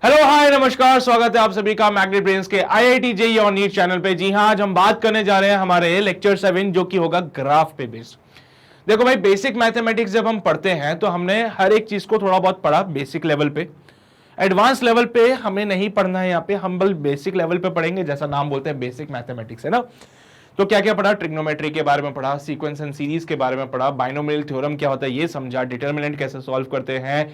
Hello hi नमस्कार, स्वागत है आप सभी का मैग्नेट ब्रेन्स के आईआईटी जेईई और नीट चैनल पे। जी हाँ, आज हम बात करने जा रहे हैं हमारे लेक्चर 7 जो कि होगा ग्राफ पे बेस्ड। देखो भाई, बेसिक मैथमेटिक्स जब हम पढ़ते हैं तो हमने हर एक चीज को थोड़ा बहुत पढ़ा बेसिक लेवल पे। एडवांस लेवल पे हमें नहीं पढ़ना है, यहाँ पे हम बल बेसिक लेवल पे पढ़ेंगे, जैसा नाम बोलते हैं बेसिक मैथमेटिक्स, है ना। तो क्या क्या पढ़ा? ट्रिग्नोमेट्री के बारे में पढ़ा, सीक्वेंस एंड सीरीज के बारे में पढ़ा, बाइनोमियल थ्योरम क्या होता है ये समझा, डिटर्मिनेंट कैसे सॉल्व करते हैं,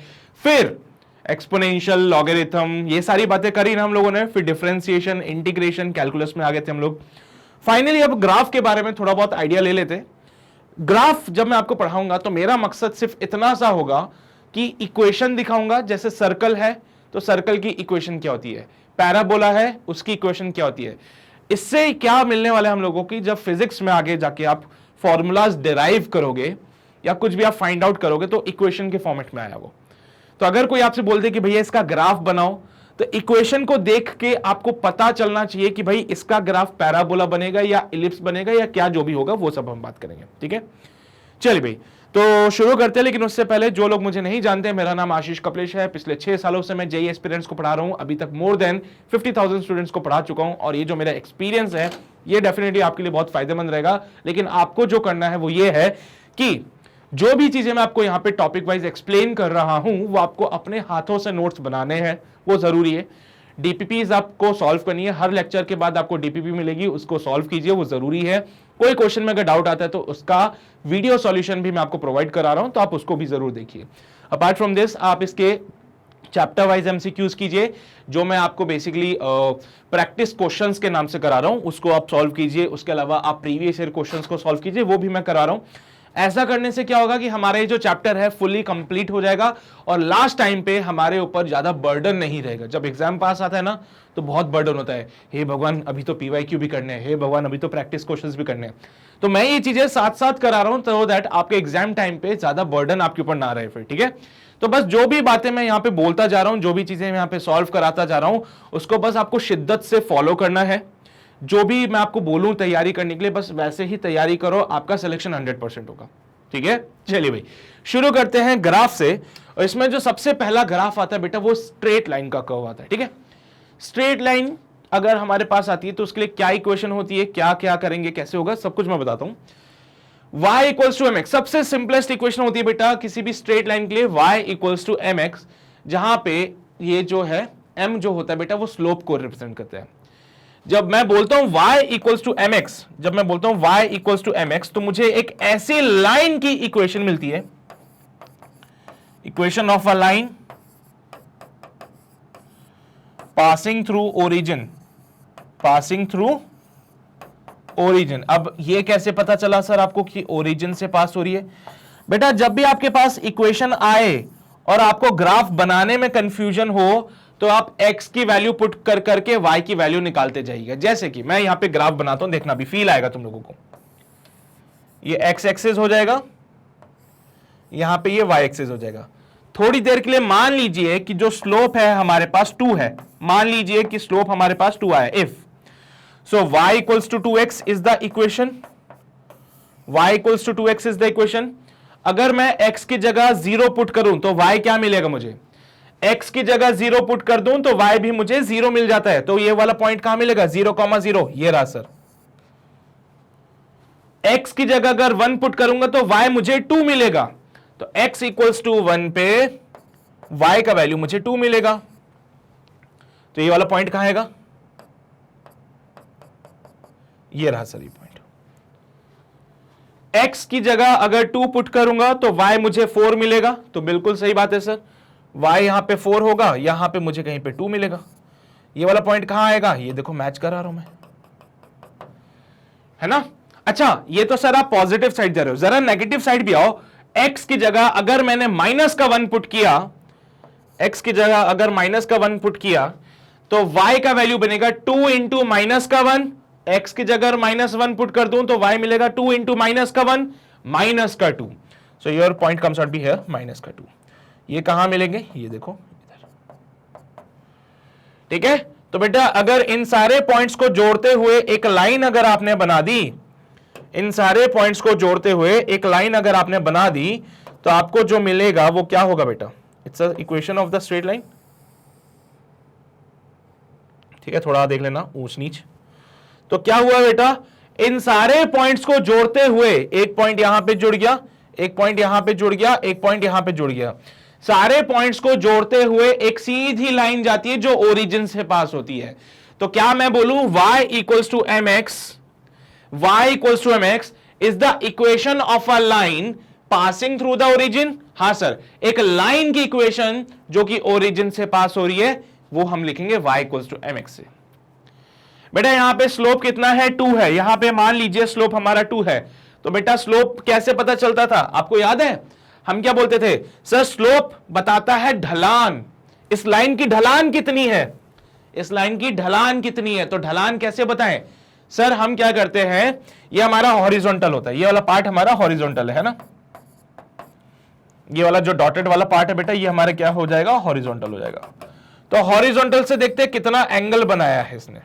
फिर एक्सपोनेंशियल, लॉगरिथम, ये सारी बातें करी ना हम लोगों ने। फिर डिफरेंशिएशन, इंटीग्रेशन, कैलकुलस में आ गए थे हम लोग। फाइनली अब ग्राफ के बारे में थोड़ा बहुत आइडिया ले लेते। ग्राफ जब मैं आपको पढ़ाऊंगा तो मेरा मकसद सिर्फ इतना सा होगा कि इक्वेशन दिखाऊंगा। जैसे सर्कल है तो सर्कल की इक्वेशन क्या होती है, पैराबोला है उसकी इक्वेशन क्या होती है। इससे क्या मिलने वाला है हम लोगों की, जब फिजिक्स में आगे जाके आप फॉर्मूलाज डिराइव करोगे या कुछ भी आप फाइंड आउट करोगे तो इक्वेशन के फॉर्मेट में आया वो। तो अगर कोई आपसे बोल दे कि भैया इसका ग्राफ बनाओ, तो इक्वेशन को देख के आपको पता चलना चाहिए कि भाई इसका ग्राफ पैराबोला बनेगा या इलिप्स बनेगा या क्या जो भी होगा, वो सब हम बात करेंगे। ठीक है, चलिए भाई तो शुरू करते हैं। लेकिन उससे पहले जो लोग मुझे नहीं जानते, मेरा नाम आशीष कपलेश है। पिछले 6 सालों से मैं जेईई एस्पिरेंट्स को पढ़ा रहा हूं। अभी तक मोर देन 50,000 स्टूडेंट्स को पढ़ा चुका हूं और ये जो मेरा एक्सपीरियंस है ये डेफिनेटली आपके लिए बहुत फायदेमंद रहेगा। लेकिन आपको जो करना है वो ये है कि जो भी चीजें मैं आपको यहां पे टॉपिक वाइज एक्सप्लेन कर रहा हूं वो आपको अपने हाथों से नोट्स बनाने हैं, वो जरूरी है। डीपीपीज आपको सॉल्व करनी है, हर लेक्चर के बाद आपको डीपीपी मिलेगी, उसको सॉल्व कीजिए, वो जरूरी है। कोई क्वेश्चन में अगर डाउट आता है तो उसका वीडियो सॉल्यूशन भी मैं आपको प्रोवाइड करा रहा हूं, तो आप उसको भी जरूर देखिए। अपार्ट फ्रॉम दिस आप इसके चैप्टर वाइज एमसीक्यूज कीजिए, जो मैं आपको बेसिकली प्रैक्टिस क्वेश्चंस के नाम से करा रहा हूं, उसको आप सॉल्व कीजिए। उसके अलावा आप प्रीवियस ईयर क्वेश्चंस को सॉल्व कीजिए, वो भी मैं करा रहा हूं। ऐसा करने से क्या होगा कि हमारा ये जो चैप्टर है फुली कंप्लीट हो जाएगा और लास्ट टाइम पे हमारे ऊपर ज्यादा बर्डन नहीं रहेगा। जब एग्जाम पास आता है ना तो बहुत बर्डन होता है, हे भगवान अभी तो पीवाईक्यू भी करने हैं, हे भगवान अभी तो प्रैक्टिस क्वेश्चंस भी करने हैं। तो मैं ये चीजें साथ साथ करा रहा हूं तो दैट आपके एग्जाम टाइम पे ज्यादा बर्डन आपके ऊपर ना रहे फिर। ठीक है, तो बस जो भी बातें मैं यहाँ पे बोलता जा रहा हूं, जो भी चीजें मैं यहाँ पे सॉल्व कराता जा रहा हूं, उसको बस आपको शिद्दत से फॉलो करना है। जो भी मैं आपको बोलूं तैयारी करने के लिए बस वैसे ही तैयारी करो, आपका सिलेक्शन 100% होगा। ठीक है, चलिए भाई शुरू करते हैं ग्राफ से। और इसमें जो सबसे पहला ग्राफ आता है बेटा वो स्ट्रेट लाइन का कर्व आता है। ठीक है, स्ट्रेट लाइन अगर हमारे पास आती है तो उसके लिए क्या इक्वेशन होती है, क्या क्या करेंगे, कैसे होगा, सब कुछ मैं बताता हूं। y इक्वल्स टू mx सबसे सिंपलेस्ट इक्वेशन होती है बेटा किसी भी स्ट्रेट लाइन के लिए, y इक्वल्स टू mx, जहां पे ये जो है m जो होता है बेटा वो स्लोप को रिप्रेजेंट करता है। जब मैं बोलता हूं y इक्वल्स टू mx, जब मैं बोलता हूं y इक्वल्स टू mx तो मुझे एक ऐसी लाइन की इक्वेशन मिलती है, equation of a line passing through origin, passing through origin. अब ये कैसे पता चला सर आपको कि ओरिजिन से पास हो रही है? बेटा जब भी आपके पास इक्वेशन आए और आपको ग्राफ बनाने में कंफ्यूजन हो तो आप x की वैल्यू पुट कर करके y की वैल्यू निकालते जाइएगा। जैसे कि मैं यहां पे ग्राफ बनाता हूं, देखना भी फील आएगा तुम लोगों को। ये x एक्सिस हो जाएगा, यहां पे ये y एक्सिस हो जाएगा। थोड़ी देर के लिए मान लीजिए कि जो स्लोप है हमारे पास 2 है, मान लीजिए कि स्लोप हमारे पास 2 आया। If so y equals to 2x is the equation, y equals to 2x is the equation. अगर मैं x की जगह 0 पुट करूं तो y क्या मिलेगा मुझे? x की जगह 0 पुट कर दूं तो y भी मुझे 0 मिल जाता है। तो ये वाला पॉइंट कहां मिलेगा? 0,0, ये रहा सर। x की जगह अगर 1 पुट करूंगा तो y मुझे 2 मिलेगा। तो x इक्वल्स टू 1 पे y का वैल्यू मुझे 2 मिलेगा। तो ये वाला पॉइंट कहां आएगा? ये रहा सर ये पॉइंट। x की जगह अगर 2 पुट करूंगा तो y मुझे 4 मिलेगा। तो बिल्कुल सही बात है सर, y यहां पे 4 होगा, यहां पे मुझे कहीं पे 2 मिलेगा। ये वाला पॉइंट कहां आएगा? ये देखो मैच करा रहा हूं मैं, है ना। अच्छा ये तो सर आप पॉजिटिव साइड जा रहे हो, जरा नेगेटिव साइड भी आओ। x की जगह अगर मैंने माइनस का 1 पुट किया, x की जगह अगर माइनस का 1 पुट किया तो y का वैल्यू बनेगा 2 इंटू माइनस का 1। x की जगह माइनस 1 पुट कर दूं तो y मिलेगा 2 इंटू माइनस का 1 माइनस का 2। So your point comes out be here minus का 2। ये कहां मिलेंगे? ये देखो इधर। ठीक है, तो बेटा अगर इन सारे पॉइंट्स को जोड़ते हुए एक लाइन अगर आपने बना दी, इन सारे पॉइंट्स को जोड़ते हुए एक लाइन अगर आपने बना दी तो आपको जो मिलेगा वो क्या होगा बेटा? It's a equation of the straight line. ठीक है, थोड़ा देख लेना ऊंच नीच। तो क्या हुआ बेटा, इन सारे पॉइंट्स को जोड़ते हुए एक पॉइंट यहां पे जुड़ गया, एक पॉइंट यहां पे जुड़ गया, एक पॉइंट यहां पे जुड़ गया, सारे पॉइंट्स को जोड़ते हुए एक सीधी लाइन जाती है जो ओरिजिन से पास होती है। तो क्या मैं बोलूं y equals to M x, y equals to M x is the equation of a line passing through the origin. हां सर, एक लाइन की इक्वेशन जो कि ओरिजिन से पास हो रही है वो हम लिखेंगे y equals to M x से। बेटा यहां पे स्लोप कितना है, 2 है, यहां पे मान लीजिए स्लोप हमारा 2 है। तो बेटा स्लोप कैसे पता चलता था, आपको याद है हम क्या बोलते थे, सर स्लोप बताता है ढलान, इस लाइन की ढलान कितनी है, इस लाइन की ढलान कितनी है। तो ढलान कैसे बताएं सर, हम क्या करते हैं, ये हमारा हॉरिजॉन्टल होता है, ये वाला पार्ट हमारा हॉरिजॉन्टल है ना, ये वाला जो डॉटेड वाला पार्ट है बेटा ये हमारा क्या हो जाएगा, हॉरिजॉन्टल हो जाएगा। तो हॉरिजॉन्टल से देखते हैं कितना एंगल बनाया है इसने,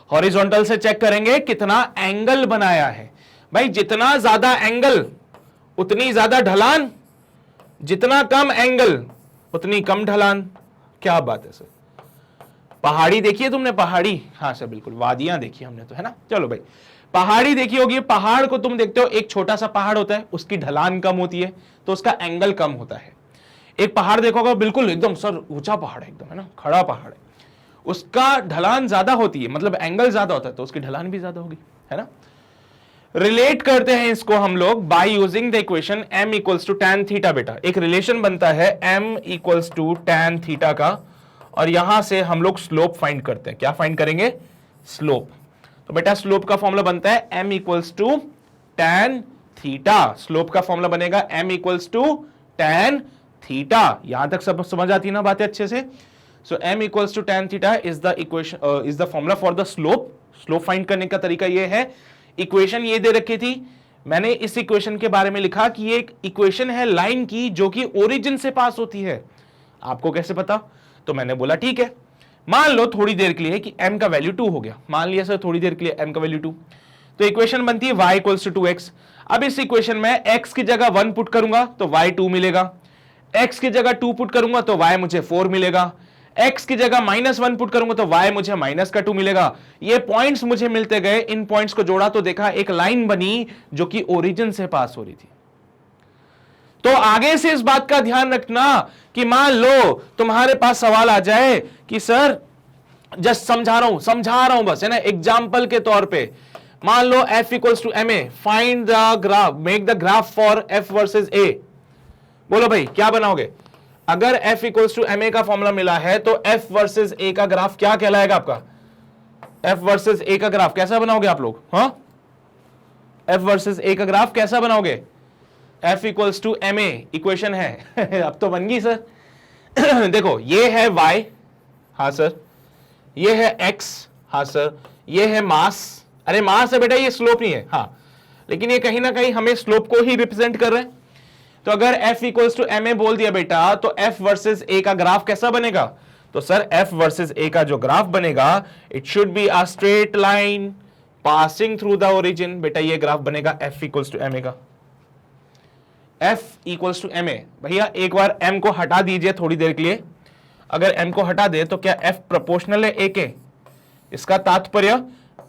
हॉरिजॉन्टल से चेक करेंगे कितना एंगल बनाया है। भाई जितना ज्यादा एंगल उतनी ज्यादा ढलान, जितना कम एंगल उतनी कम ढलान। क्या बात है सर, पहाड़ी देखी है तुमने, पहाड़ी, हाँ सर बिल्कुल, वादियां देखी हमने तो, है ना। चलो भाई पहाड़ी देखी होगी, पहाड़ को तुम देखते हो, एक छोटा सा पहाड़ होता है, उसकी ढलान कम होती है तो उसका एंगल कम होता है। एक पहाड़ देखोगे बिल्कुल एकदम सर ऊंचा पहाड़ है एकदम, है ना, खड़ा पहाड़ है, उसका ढलान ज्यादा होती है, मतलब एंगल ज्यादा होता है तो उसकी ढलान भी ज्यादा होगी, है ना। रिलेट करते हैं इसको हम लोग by using the equation m equals to tan theta. बेटा एक रिलेशन बनता है m equals to tan theta का, और यहां से हम लोग स्लोप फाइंड करते हैं। क्या फाइंड करेंगे, स्लोप। तो बेटा स्लोप का फॉर्मूला बनता है m equals to tan theta, slope का फॉर्मूला बनेगा m equals to tan theta. यहां तक सब समझ आती है ना बातें अच्छे से। So m equals to tan theta is the equation, is the formula for the slope. Slope find करने का तरीका ये है, इक्वेशन ये दे रखी थी, मैंने इस इक्वेशन के बारे में लिखा कि ये एक इक्वेशन है लाइन की जो कि ओरिजिन से पास होती है। आपको कैसे पता, तो मैंने बोला ठीक है, मान लो थोड़ी देर के लिए कि m का वैल्यू 2 हो गया, मान लिया सर थोड़ी देर के लिए m का वैल्यू 2, तो इक्वेशन बनती है y इक्वल्स टू 2x। अब इस इक्वेशन में x की जगह 1 पुट करूंगा तो y 2 मिलेगा, x की जगह 2 पुट करूंगा तो y मुझे 4 मिलेगा, x की जगह -1 पुट करूंगा तो y मुझे -2 मिलेगा। ये पॉइंट्स मुझे मिलते गए, इन पॉइंट्स को जोड़ा तो देखा एक लाइन बनी जो कि ओरिजिन से पास हो रही थी। तो आगे से इस बात का ध्यान रखना कि मान लो तुम्हारे पास सवाल आ जाए कि सर जस्ट समझा रहा हूं बस, है ना, एग्जाम्पल के तौर पे मान लो f equals to ma, find the graph, make the graph for f versus a। बोलो भाई क्या बनाओगे, अगर f इक्वल्स टू ma का फॉर्मूला मिला है तो f वर्सेस a का ग्राफ क्या कहलाएगा आपका, f वर्सेस a का ग्राफ कैसा बनाओगे आप लोग, हाँ f वर्सेस a का ग्राफ कैसा बनाओगे, f equals to ma equation है अब तो बन गई सर देखो ये है y, हाँ सर, ये है x, हाँ सर, ये है मास, अरे मास है बेटा, ये स्लोप नहीं है, हाँ, लेकिन ये कहीं ना कहीं हमें स्लोप को ही रिप्रेजेंट कर रहे हैं। तो अगर f इक्वल्स टू ma बोल दिया बेटा तो f वर्सेस a का ग्राफ कैसा बनेगा, तो सर f वर्सेस a का जो ग्राफ बनेगा it should be a straight line passing through the origin. बेटा ये ग्राफ बनेगा f इक्वल्स टू ma का, f इक्वल्स टू ma। भैया एक बार m को हटा दीजिए थोड़ी देर के लिए, अगर m को हटा दे तो क्या f प्रोपोर्शनल है a के, इसका तात्पर्य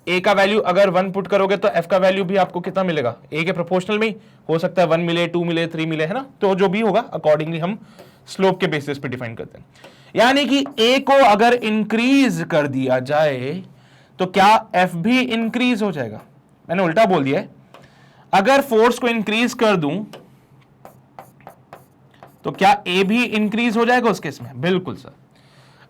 a का वैल्यू अगर 1 पुट करोगे तो f का वैल्यू भी आपको कितना मिलेगा, a के प्रोपोर्शनल में ही हो सकता है 1 मिले, 2 मिले, 3 मिले, है ना। तो जो भी होगा अकॉर्डिंगली हम स्लोप के बेसिस पे डिफाइन करते हैं। यानी कि a को अगर इंक्रीज कर दिया जाए तो क्या f भी इंक्रीज हो जाएगा। मैंने उल्टा बोल दिया है, अगर फोर्स को इंक्रीज कर दूं तो क्या a भी इंक्रीज हो जाएगा उस केस में, बिल्कुल सर।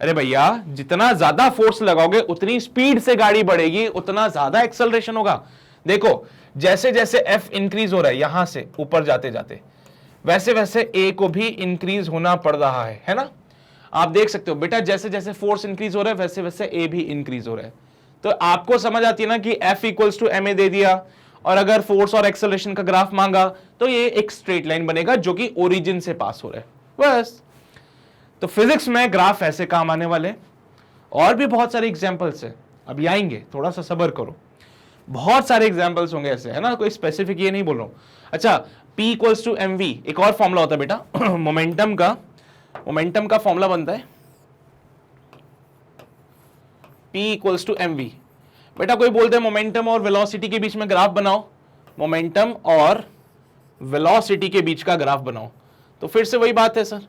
अरे भैया जितना ज्यादा फोर्स लगाओगे उतनी स्पीड से गाड़ी बढ़ेगी, उतना ज्यादा एक्सेलरेशन होगा। देखो जैसे जैसे f इंक्रीज हो रहा है यहां से ऊपर जाते जाते, वैसे वैसे a को भी इंक्रीज होना पड़ रहा है ना। आप देख सकते हो बेटा जैसे जैसे फोर्स इंक्रीज हो रहा है वैसे वैसे a भी इंक्रीज हो रहा है। तो आपको समझ आती है ना कि f इक्वल्स टू ma दे दिया और अगर फोर्स और एक्सेलरेशन का ग्राफ मांगा तो ये एक स्ट्रेट लाइन बनेगा जो कि ओरिजिन से पास हो रहा है, बस। तो फिजिक्स में ग्राफ ऐसे काम आने वाले, और भी बहुत सारे एग्जांपल्स है, अभी आएंगे, थोड़ा सा सब्र करो, बहुत सारे एग्जांपल्स होंगे ऐसे, है ना, कोई स्पेसिफिक ये नहीं बोल रहा हूं। अच्छा P इक्वल्स टू mv, एक और फॉर्मूला होता है बेटा मोमेंटम का फॉर्मूला बनता है P equals to m v. बेटा कोई बोलते हैं मोमेंटम और वेलोसिटी के बीच में ग्राफ बनाओ, मोमेंटम और वेलोसिटी के बीच का ग्राफ बनाओ, तो फिर से वही बात है sir,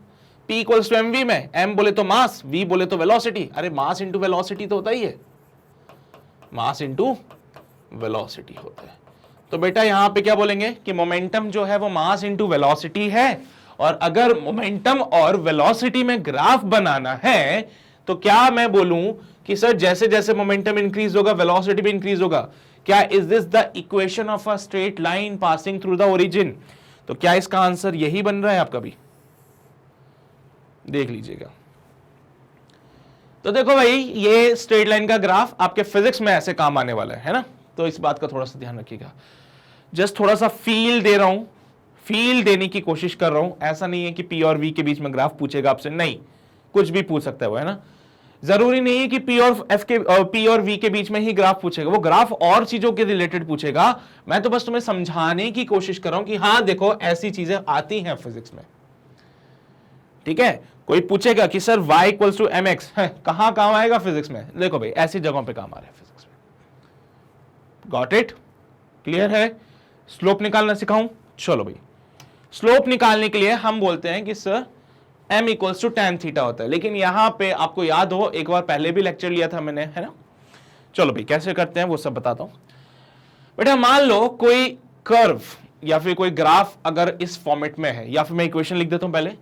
P equals to m v में m बोले तो मास, v बोले तो वेलोसिटी। अरे मास इंटू वेलोसिटी तो होता ही है, मास इंटू वेलोसिटी होता है। तो बेटा यहां पे क्या बोलेंगे कि मोमेंटम जो है वो मास इंटू वेलोसिटी है, और अगर मोमेंटम और वेलोसिटी में ग्राफ बनाना है तो क्या मैं बोलूं कि सर जैसे जैसे मोमेंटम इंक्रीज होगा वेलोसिटी भी इंक्रीज होगा। क्या is this the equation of a straight line passing through the origin? तो क्या इसका आंसर यही बन रहा है आपका भी? देख लीजिएगा। तो देखो भाई ये स्ट्रेट लाइन का ग्राफ आपके फिजिक्स में ऐसे काम आने वाला है ना, तो इस बात का थोड़ा सा ध्यान रखिएगा। जस्ट थोड़ा सा फील दे रहा हूं, फील देने की कोशिश कर रहा हूं। ऐसा नहीं है कि P और V के बीच में ग्राफ पूछेगा आपसे, नहीं, कुछ भी पूछ सकता है वो, है ना। जरूरी नहीं है कि P और V के बीच में ही ग्राफ पूछेगा, वो ग्राफ और चीजों के रिलेटेड पूछेगा। मैं तो बस तुम्हें समझाने की कोशिश कर रहा हूं कि हाँ देखो ऐसी चीजें आती हैं फिजिक्स में, ठीक है। कोई पूछेगा कि sir y equals to M x, कहां काम आएगा फिजिक्स में? देखो भाई ऐसी जगहों पे काम आ रहा है फिजिक्स में। Got it? क्लियर है? स्लोप निकालना सिखाऊं? चलो भाई, स्लोप निकालने के लिए हम बोलते हैं कि sir m equals to tan theta होता है, लेकिन यहां पे आपको याद हो एक बार पहले भी लेक्चर लिया था मैंने, है ना। चलो भाई कैसे करते हैं वो सब बताता हूं। बेटा मान लो कोई कर्व या फिर कोई ग्राफ अगर इस फॉर्मेट में है, या फिर मैं इक्वेशन लिख देता हूं पहले,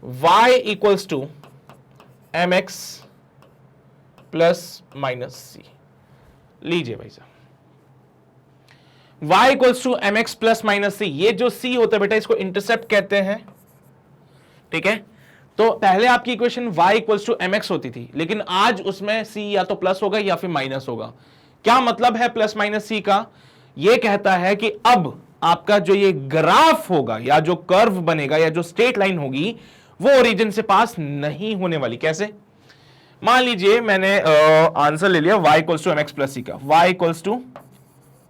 y equals to M x plus minus C. लीजिए भाई साहब, y equals to M x plus minus C, ये जो c होता है बेटा इसको इंटरसेप्ट कहते हैं, ठीक है। तो पहले आपकी equation y equals to M x होती थी, लेकिन आज उसमें c या तो प्लस होगा या फिर माइनस होगा। क्या मतलब है प्लस माइनस c का? ये कहता है कि अब आपका जो ये ग्राफ होगा या जो कर्व बनेगा या जो स्ट्रेट लाइन होगी वो ओरिजिन से पास नहीं होने वाली। कैसे? मान लीजिए मैंने आंसर ले लिया y equals to M x plus C का, y equals to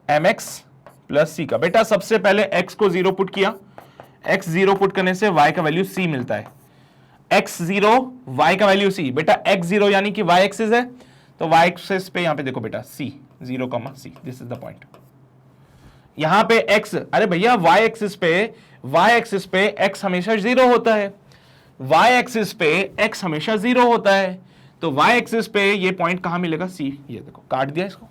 M x plus C का। बेटा सबसे पहले x को 0 पुट किया, x 0 पुट करने से y का वैल्यू c मिलता है, x 0 y का वैल्यू c। बेटा x 0 यानी कि y एक्सिस है, तो y एक्सिस पे यहां पे देखो बेटा c 0, c, this is the point. यहां पे x, अरे भैया y एक्सिस पे x हमेशा 0 होता है, y एक्सिस पे x हमेशा 0 होता है, तो y एक्सिस पे ये पॉइंट कहां मिलेगा? c। ये देखो काट दिया इसको।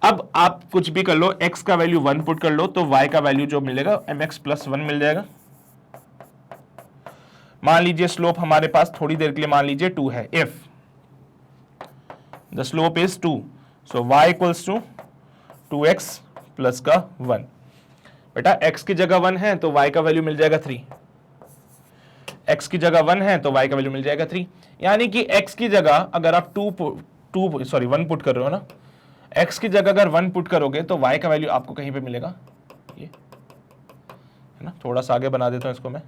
अब आप कुछ भी कर लो, x का वैल्यू 1 पुट कर लो तो y का वैल्यू जो मिलेगा mx प्लस 1 मिल जाएगा। मान लीजिए स्लोप हमारे पास थोड़ी देर के लिए मान लीजिए 2 है, if the slope is 2, so y equals to 2x plus का 1। बेटा x की जगह 1 है तो y का वैल्यू मिल जाएगा 3, x की जगह 1 है तो y का वैल्यू मिल जाएगा 3। यानी कि x की जगह अगर आप 1 पुट कर रहे हो ना, x की जगह अगर 1 पुट करोगे तो y का वैल्यू आपको कहीं पे मिलेगा, ये है ना। थोड़ा सा आगे बना देता हूं इसको मैं,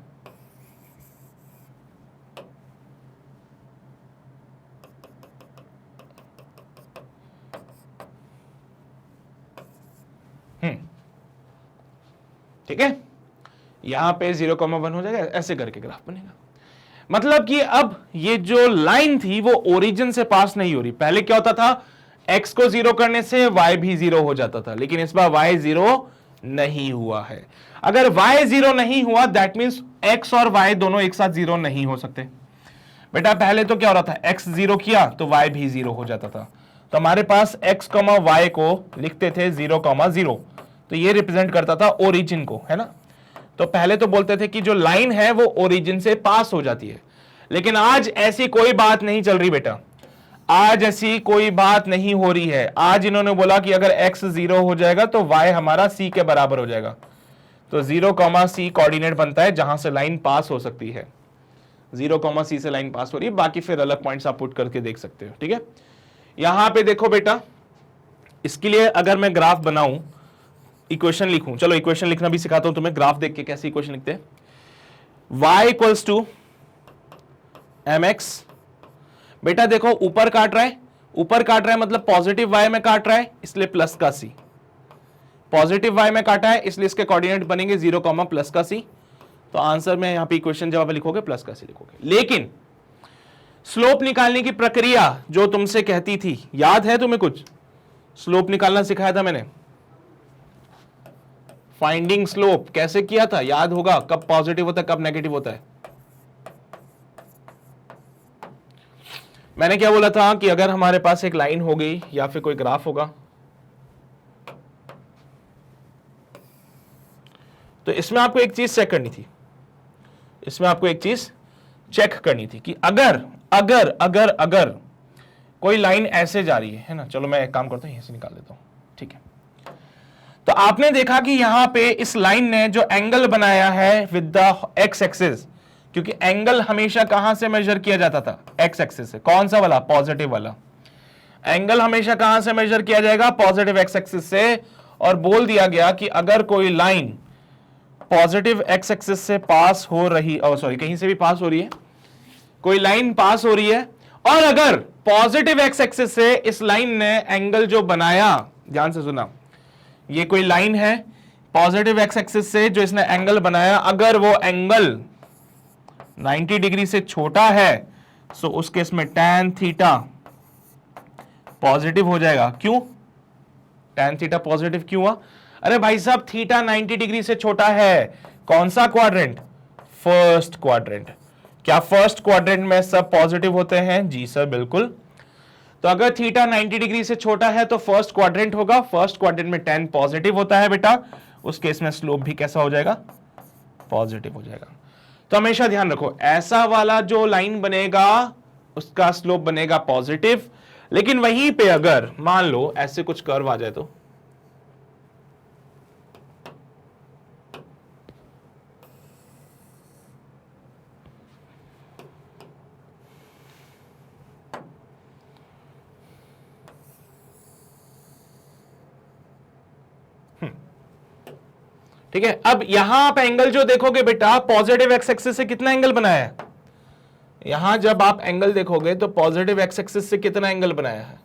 ठीक है। यहां पे 0,1 हो जाएगा, ऐसे करके ग्राफ बनेगा। मतलब कि अब ये जो लाइन थी वो ओरिजिन से पास नहीं हो रही। पहले क्या होता था, x को 0 करने से y भी 0 हो जाता था, लेकिन इस बार y 0 नहीं हुआ है। अगर y 0 नहीं हुआ दैट मींस x और y दोनों एक साथ 0 नहीं हो सकते। बेटा पहले तो क्या हो रहा था, x 0 किया तो y भी 0 हो जाता था, तो हमारे पास x, y को लिखते थे 0,0, तो ये रिप्रेजेंट करता था ओरिजिन को, है ना। तो पहले तो बोलते थे कि जो लाइन है वो ओरिजिन से पास हो जाती है, लेकिन आज ऐसी कोई बात नहीं चल रही बेटा, आज ऐसी कोई बात नहीं हो रही है। आज इन्होंने बोला कि अगर x 0 हो जाएगा तो y हमारा c के बराबर हो जाएगा, तो 0,c कोऑर्डिनेट बनता है जहां से लाइन पास हो सकती है। 0,c से लाइन पास हो रही है, बाकी फिर अलग पॉइंट्स आप पुट करके देख सकते हो, ठीक है। यहां पे देखो बेटा, इसके लिए अगर मैं ग्राफ बनाऊं, इक्वेशन लिखूं, चलो इक्वेशन लिखना भी सिखाता हूं तुम्हें, ग्राफ देख के कैसे इक्वेशन लिखते हैं। y equals to M x, बेटा देखो ऊपर काट रहा है, ऊपर काट रहा है मतलब पॉजिटिव y में काट रहा है, इसलिए प्लस का c, पॉजिटिव y में काटा है इसलिए इसके कोऑर्डिनेट बनेंगे 0, प्लस का c। तो आंसर में यहां पे इक्वेशन जब आप लिखोगे प्लस का c लिखोगे। लेकिन स्लोप निकालने की प्रक्रिया जो तुमसे कहती थी, याद है तुम्हें कुछ? स्लोप निकालना सिखाया था मैंने, फाइंडिंग स्लोप कैसे किया था, याद होगा? कब पॉजिटिव होता है, कब नेगेटिव होता है? मैंने क्या बोला था कि अगर हमारे पास एक लाइन हो गई या फिर कोई ग्राफ होगा, तो इसमें आपको एक चीज चेक करनी थी, इसमें आपको एक चीज चेक करनी थी कि अगर अगर अगर अगर कोई लाइन ऐसे जा रही है ना, चलो मैं एक काम करता हूं, यहीं से निकाल देता हूं, ठीक है। तो आपने देखा कि यहां पे इस लाइन ने जो एंगल बनाया है विद द एक्स एक्सिस, क्योंकि एंगल हमेशा कहां से मेजर किया जाता था? एक्स एक्सिस से। कौन सा वाला? पॉजिटिव वाला। एंगल हमेशा कहां से मेजर किया जाएगा? पॉजिटिव एक्स एक्सिस से। और बोल दिया गया कि अगर कोई लाइन पॉजिटिव एक्स एक्सिस से पास हो रही, सॉरी कहीं से भी पास हो रही है, कोई लाइन पास हो रही है, और अगर पॉजिटिव एक्स एक्सिस से इस लाइन ने एंगल जो बनाया, ध्यान से सुना, ये कोई लाइन है पॉजिटिव एक्स एक्सिस से जो इसने एंगल बनाया, अगर वो एंगल 90 डिग्री से छोटा है, सो उस केस में tan थीटा पॉजिटिव हो जाएगा। क्यों tan थीटा पॉजिटिव क्यों हुआ? अरे भाई साहब, थीटा 90 डिग्री से छोटा है। कौन सा क्वाड्रेंट? First quadrant. क्या फर्स्ट क्वाड्रेंट में सब पॉजिटिव होते हैं? जी सर, बिल्कुल। तो अगर थीटा 90 डिग्री से छोटा है तो फर्स्ट क्वाड्रेंट होगा, फर्स्ट क्वाड्रेंट में tan पॉजिटिव होता है बेटा, उस केस में स्लोप भी कैसा हो जाएगा? पॉजिटिव हो जाएगा। तो हमेशा ध्यान रखो, ऐसा वाला जो लाइन बनेगा उसका स्लोप बनेगा पॉजिटिव, लेकिन वहीं पे अगर मान लो ऐसे कुछ कर्व आ जाए तो ठीक है। अब यहां आप एंगल जो देखोगे बेटा, पॉजिटिव एक्स एक्सिस से कितना एंगल बनाया है? यहां जब आप एंगल देखोगे तो पॉजिटिव एक्स एक्सिस से कितना एंगल बनाया है?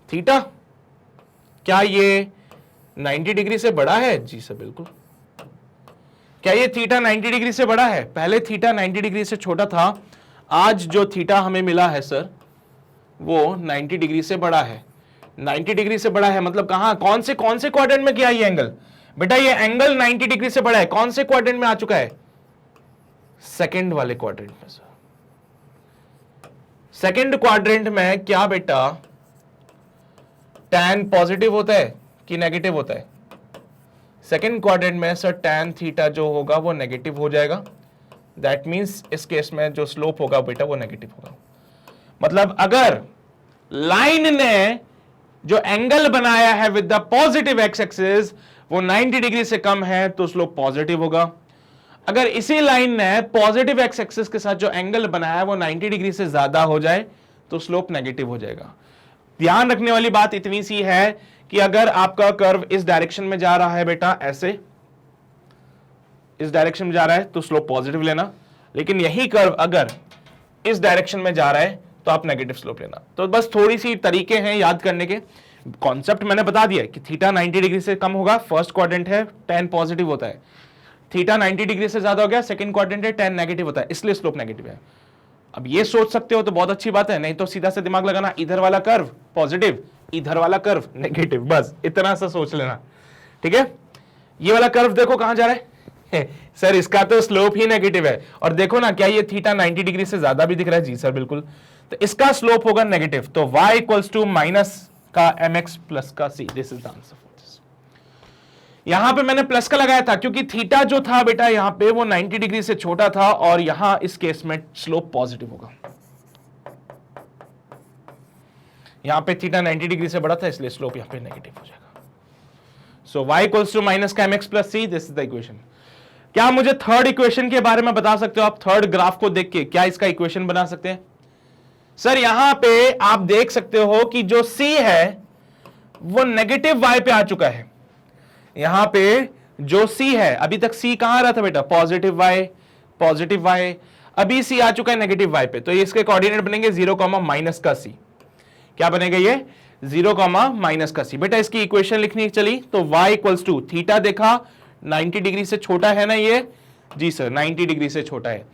थीटा। क्या ये 90 डिग्री से बड़ा है? जी सर, बिल्कुल। क्या ये थीटा 90 डिग्री से बड़ा है? पहले थीटा 90 डिग्री से छोटा था, आज जो थीटा हमें मिला है सर वो 90 डिग्री से बड़ा है। 90 डिग्री से बड़ा है मतलब कहां, कौन से क्वाड्रेंट में किया ये एंगल? बेटा ये एंगल 90 डिग्री से बड़ा है, कौन से क्वाड्रेंट में आ चुका है? सेकंड वाले क्वाड्रेंट में सर। सेकंड क्वाड्रेंट में क्या बेटा tan पॉजिटिव होता है कि नेगेटिव होता है? सेकंड क्वाड्रेंट में सर tan थीटा जो होगा वो नेगेटिव हो जाएगा। दैट मींस इस केस में जो स्लोप होगा बेटा वो नेगेटिव होगा। मतलब अगर लाइन ने जो एंगल बनाया है with the positive x axis वो 90 डिग्री से कम है तो स्लोप पॉजिटिव होगा। अगर इसी लाइन ने पॉजिटिव एक्स एक्सिस के साथ जो एंगल बनाया है वो 90 डिग्री से ज्यादा हो जाए तो स्लोप नेगेटिव हो जाएगा। ध्यान रखने वाली बात इतनी सी है कि अगर आपका कर्व इस डायरेक्शन में जा रहा है बेटा, ऐसे इस डायरेक्शन में जा रहा है तो स्लोप पॉजिटिव लेना, लेकिन यही कर्व अगर इस डायरेक्शन में जा रहा है तो आप नेगेटिव स्लोप लेना। तो बस थोड़ी सी तरीके हैं याद करने के। कॉन्सेप्ट मैंने बता दिया कि थीटा 90 डिग्री से कम होगा, फर्स्ट क्वाड्रेंट है, tan पॉजिटिव होता है। थीटा 90 डिग्री से ज्यादा हो गया, सेकंड क्वाड्रेंट है, tan नेगेटिव होता है, इसलिए स्लोप नेगेटिव है। अब ये सोच सकते हो तो बहुत अच्छी बात है, नहीं तो सीधा से दिमाग लगाना, इधर वाला कर्व पॉजिटिव, इधर वाला कर्व नेगेटिव, बस इतना सा सोच लेना, ठीक है। ये वाला कर्व देखो कहां जा रहा है सर, इसका तो स्लोप ही नेगेटिव है। और देखो ना, क्या ये थीटा 90 डिग्री से ज्यादा भी दिख रहा है? जी सर, बिल्कुल। तो इसका स्लोप होगा नेगेटिव, तो y इक्वल्स टू माइनस का mx प्लस का c। This is the answer for this. यहां पे मैंने प्लस का लगाया था क्योंकि थीटा जो था बेटा यहां पे वो 90 डिग्री से छोटा था और यहां इस केस में स्लोप पॉजिटिव होगा। यहां पे थीटा 90 डिग्री से बड़ा था इसलिए स्लोप यहां पे नेगेटिव हो जाएगा। सो y इक्वल्स टू माइनस का mx plus c, this is the equation. क्या मुझे थर्ड इक्वेशन के बारे में बता सकते हो आप? थर्ड ग्राफ को देख के क्या इसका इक्वेशन बना सकते हैं? सर यहां पे आप देख सकते हो कि जो c है वो नेगेटिव y पे आ चुका है। यहां पे जो c है, अभी तक c कहां आ रहा था बेटा? पॉजिटिव y, अभी c आ चुका है नेगेटिव y पे, तो ये इसके कोऑर्डिनेट बनेंगे 0, माइनस का c। क्या बनेगा ये? 0, माइनस का c। बेटा इसकी इक्वेशन लिखनी चली तो y इक्वल्स टू थीटा देखा 90 डिग्री से छोटा है ना ये? जी सर, 90 डिग्री से छोटा है।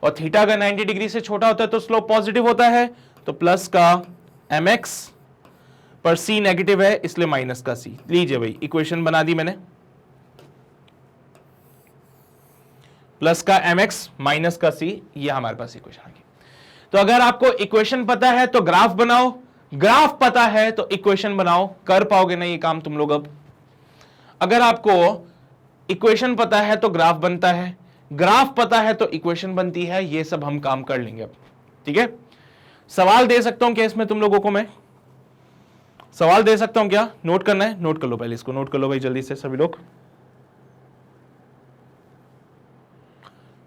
और थीटा अगर 90 डिग्री से छोटा होता है तो स्लोप पॉजिटिव होता है, तो प्लस का mx पर c नेगेटिव है इसलिए माइनस का c। लीजिए भाई इक्वेशन बना दी मैंने, प्लस का mx माइनस का c, ये हमारे पास इक्वेशन आ गई। तो अगर आपको इक्वेशन पता है तो ग्राफ बनाओ, ग्राफ पता है तो इक्वेशन बनाओ। कर पाओगे ना ये काम तुम लोग? अब अगर आपको इक्वेशन पता है तो ग्राफ बनता है, ग्राफ पता है तो इक्वेशन बनती है, ये सब हम काम कर लेंगे अब। ठीक है, सवाल दे सकता हूं क्या इसमें तुम लोगों को? मैं सवाल दे सकता हूं क्या? नोट करना है? नोट कर लो, पहले इसको नोट कर लो भाई जल्दी से सभी लोग।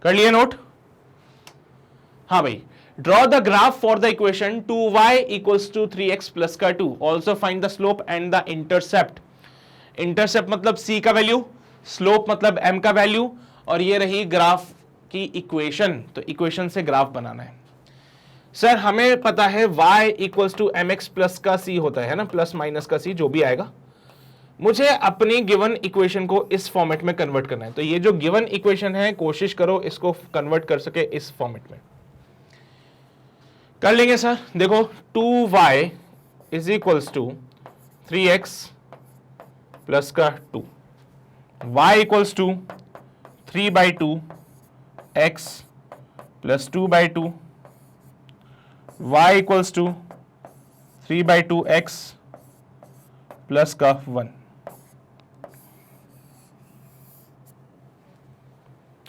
कर लिए नोट? हाँ भाई, draw the graph for the equation 2y equals to 3x plus का 2, also find the slope and the intercept. Intercept मतलब c का वैल्यू, स्लोप मतलब m का वैल्यू, और ये रही ग्राफ की इक्वेशन। तो इक्वेशन से ग्राफ बनाना है। सर हमें पता है y equals to mx plus का c होता है ना, प्लस माइनस का c जो भी आएगा। मुझे अपनी गिवन इक्वेशन को इस फॉर्मेट में कन्वर्ट करना है। तो ये जो गिवन इक्वेशन है कोशिश करो इसको कन्वर्ट कर सके इस फॉर्मेट में। कर लेंगे सर। देखो 2y is equals to 3x plus का 2, y equals to 3/2 x plus 2/2, y equals to 3/2 x plus का 1।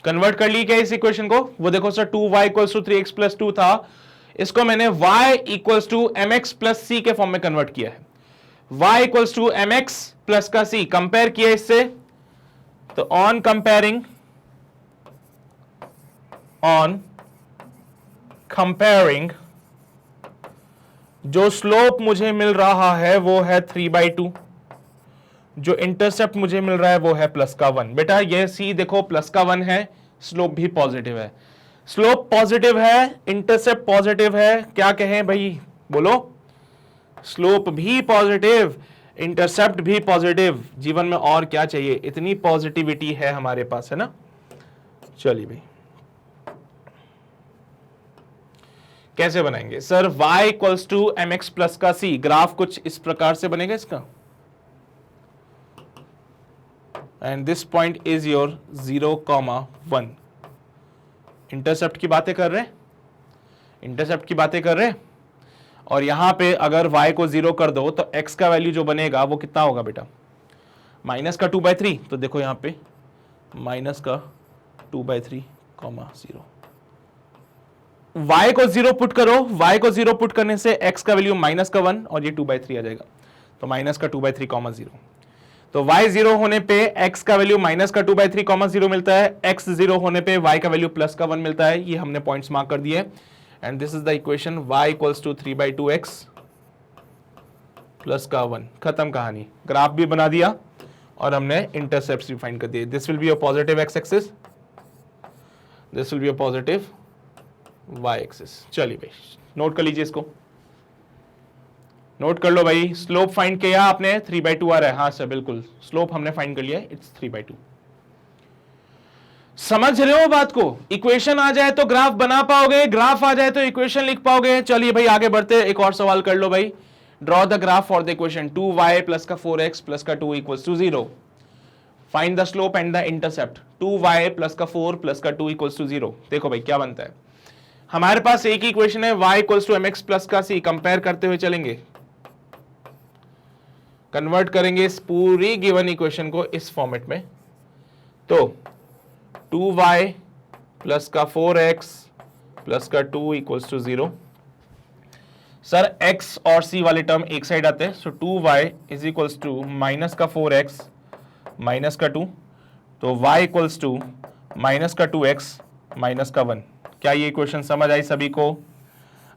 कन्वर्ट कर ली क्या इस इक्वेशन को? वो देखो sir 2y equals to 3x plus 2 था, इसको मैंने y equals to mx plus c के फॉर्म में कन्वर्ट किया है। y equals to mx plus का c कंपेयर किया इससे, तो ऑन कंपेयरिंग जो स्लोप मुझे मिल रहा है वो है 3/2, जो इंटरसेप्ट मुझे मिल रहा है वो है प्लस का 1। बेटा ये c देखो प्लस का 1 है, स्लोप भी पॉजिटिव है, स्लोप पॉजिटिव है, इंटरसेप्ट पॉजिटिव है, क्या कहें भाई बोलो? स्लोप भी पॉजिटिव, इंटरसेप्ट भी पॉजिटिव, जीवन में और क्या चाहिए? इतनी पॉजिटिविटी है हमारे पास, है ना। चलिए भाई कैसे बनाएंगे sir? y equals to mx plus का c, ग्राफ कुछ इस प्रकार से बनेगा इसका, and this point is your 0,1। Intercept की बातें कर रहे हैं, इंटरसेप्ट की बातें कर रहे हैं। और यहां पे अगर y को 0 कर दो तो x का वैल्यू जो बनेगा वो कितना होगा बेटा? माइनस का 2/3। तो देखो यहां पे माइनस का 2/3, 0। y को 0 पुट करो, y को 0 पुट करने से x का वैल्यू माइनस का 1 और ये 2/3 आ जाएगा, तो माइनस का 2/3, 0। तो y 0 होने पे x का वैल्यू माइनस का 2/3, 0 मिलता है, x 0 होने पे y का वैल्यू प्लस का 1 मिलता है। ये हमने पॉइंट्स मार्क कर दिए, and this is the equation y equals to 3/2x plus का 1। खत्म कहानी, ग्राफ भी बना दिया और हमने इंटरसेप्ट्स भी फाइंड कर दिए। This will be a positive x axis, this will be a positive y axis. चलिए भाई नोट कर लीजिए इसको, नोट कर लो भाई। स्लोप फाइंड किया आपने, 3/2 आ रहा है। हाँ सर बिल्कुल, स्लोप हमने फाइंड कर लिया है, इट्स 3/2। समझ रहे हो बात को? इक्वेशन आ जाए तो ग्राफ बना पाओगे, ग्राफ आ जाए तो इक्वेशन लिख पाओगे। चलिए भाई आगे बढ़ते, एक और सवाल कर लो भाई। Draw the graph for the equation 2y plus का 4x प्लस का 2 equals to 0। Find the slope and the intercept. 2y plus का 4 प्लस का 2 इक्वल्स टू 0। देखो भाई क्या बनता है, हमारे पास एक ही इक्वेशन है, y equals to mx plus का c। कंपेयर करते हुए चलेंगे, कन्वर्ट करेंगे इस पूरी गिवन इक्वेशन को इस फॉर्मेट में। तो 2y प्लस का 4x प्लस का 2 इक्वल्स टू 0। सर x और c वाले टर्म एक साइड आते हैं, so 2y is equals to minus का 4x माइनस का 2, तो y इक्वल्स टू माइनस का 2x माइनस का 1। क्या ये इक्वेशन समझ आई सभी को?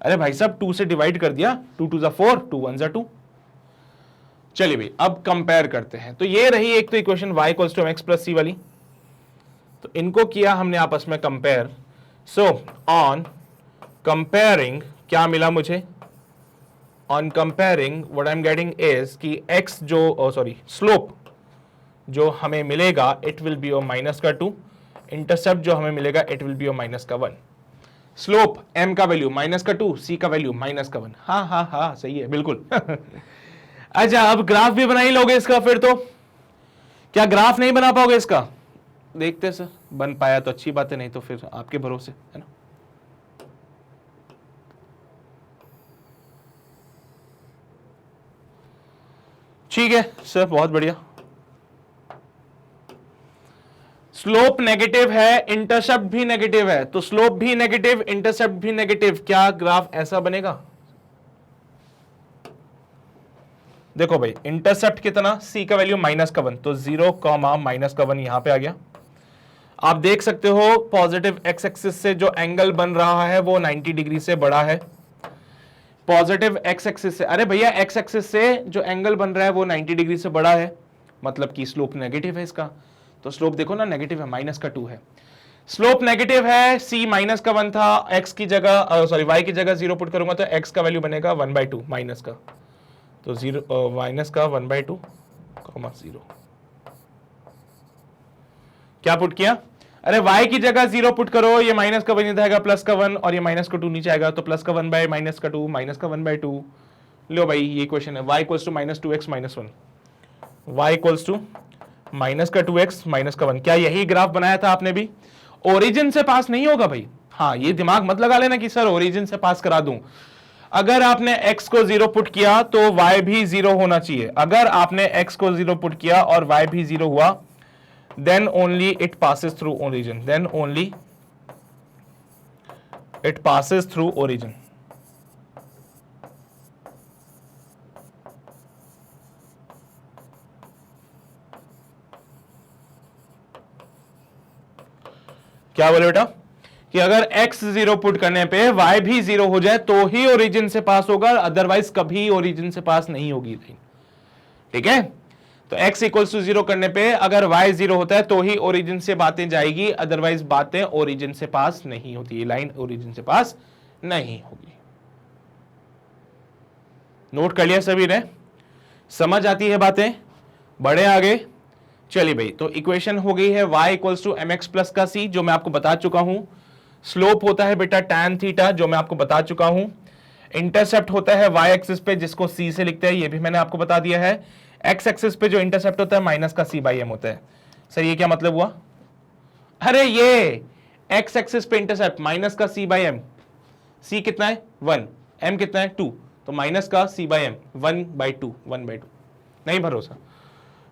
अरे भाई साहब 2 से डिवाइड कर दिया, 2 2 4, 2 1 2। चलिए भाई अब कंपेयर करते हैं। तो ये रही एक तो equation y equals to mx plus c वाली, तो इनको किया हमने आपस में कंपेयर। सो ऑन कंपेयरिंग क्या मिला मुझे? On comparing what I am getting is कि x जो स्लोप जो हमें मिलेगा इट विल बी माइनस का 2, इंटरसेप्ट जो हमें मिलेगा इट विल बी माइनस का 1। स्लोप m का वैल्यू माइनस का 2, c का वैल्यू माइनस का 1। हाँ हाँ हाँ सही है बिल्कुल। अच्छा अब ग्राफ भी बना ही लोगे इसका फिर तो, क्या ग्राफ नहीं बना पाओगे इसका? देखते सर, बन पाया तो अच्छी बात है, नहीं तो फिर आपके भरोसे, है ना। ठीक है सर, बहुत बढ़िया। स्लोप नेगेटिव है, इंटरसेप्ट भी नेगेटिव है, तो स्लोप भी नेगेटिव, इंटरसेप्ट भी नेगेटिव, क्या ग्राफ ऐसा बनेगा? देखो भाई, इंटरसेप्ट कितना, c का वैल्यू माइनस का 1, तो 0 कॉमा माइनस का 1 यहां पे आ गया। आप देख सकते हो पॉजिटिव एक्स एक्सिस से जो एंगल बन रहा है वो 90 डिग्री से बड़ा है। पॉजिटिव एक्स एक्सिस से, अरे भैया एक्स एक्सिस से जो एंगल बन रहा है वो 90 डिग्री से बड़ा है, मतलब कि स्लोप नेगेटिव है इसका। तो स्लोप देखो ना नेगेटिव है, माइनस का 2 है। स्लोप नेगेटिव है, c माइनस का 1 था, x की जगह सॉरी y की जगह 0 पुट करूंगा तो x का वैल्यू बनेगा 1/2 माइनस का, तो 0 माइनस का 1/2 0। क्या पुट किया? अरे y की जगह 0 पुट करो, ये माइनस का 1 इधर आएगा, प्लस का 1, और ये माइनस का 2 नीचे आएगा, तो प्लस का 1 बाय माइनस का 2, माइनस का 1/2। लो भाई ये क्वेश्चन है, y equals to minus 2x minus 1, y equals to minus का 2x माइनस का 1। क्या यही ग्राफ बनाया था आपने भी? ओरिजिन से पास नहीं होगा भाई, हाँ ये दिमाग मत लगा लेना कि सर ओरिजिन से पास करा दूं। अगर आपने x को 0 पुट किया तो y भी 0 होना चाहिए। अगर आपने x को 0 पुट किया और y भी 0 हुआ, then only it passes through origin, then only it passes through origin। क्या बोले बेटा? कि अगर x 0 पुट करने पे y भी 0 हो जाए तो ही ओरिजिन से पास होगा, अदरवाइज कभी ओरिजिन से पास नहीं होगी लाइन। ठीक है, तो x इक्वल्स टू 0 करने पे अगर y 0 होता है तो ही ओरिजिन से बातें जाएगी, अदरवाइज बातें ओरिजिन से पास नहीं होती, ये लाइन ओरिजिन से पास नहीं होगी। नोट कर लिया सभी ने? समझ आती है बातें? बढ़े आगे। चलिए भाई, तो इक्वेशन हो गई है y equals to mx plus का c, जो मैं आपको बता चुका हूं। स्लोप होता है बेटा tan थीटा, जो मैं आपको बता चुका हूं। इंटरसेप्ट होता है y एक्सिस पे, जिसको c से लिखते हैं, ये भी मैंने आपको बता दिया है। x एक्सिस पे जो इंटरसेप्ट होता है माइनस का c/m होता है। सर ये क्या मतलब हुआ? अरे ये x एक्सिस पे इंटरसेप्ट माइनस का c/m, c कितना है 1, m कितना है 2, तो माइनस का c/m 1/2, 1/2। नहीं भरोसा,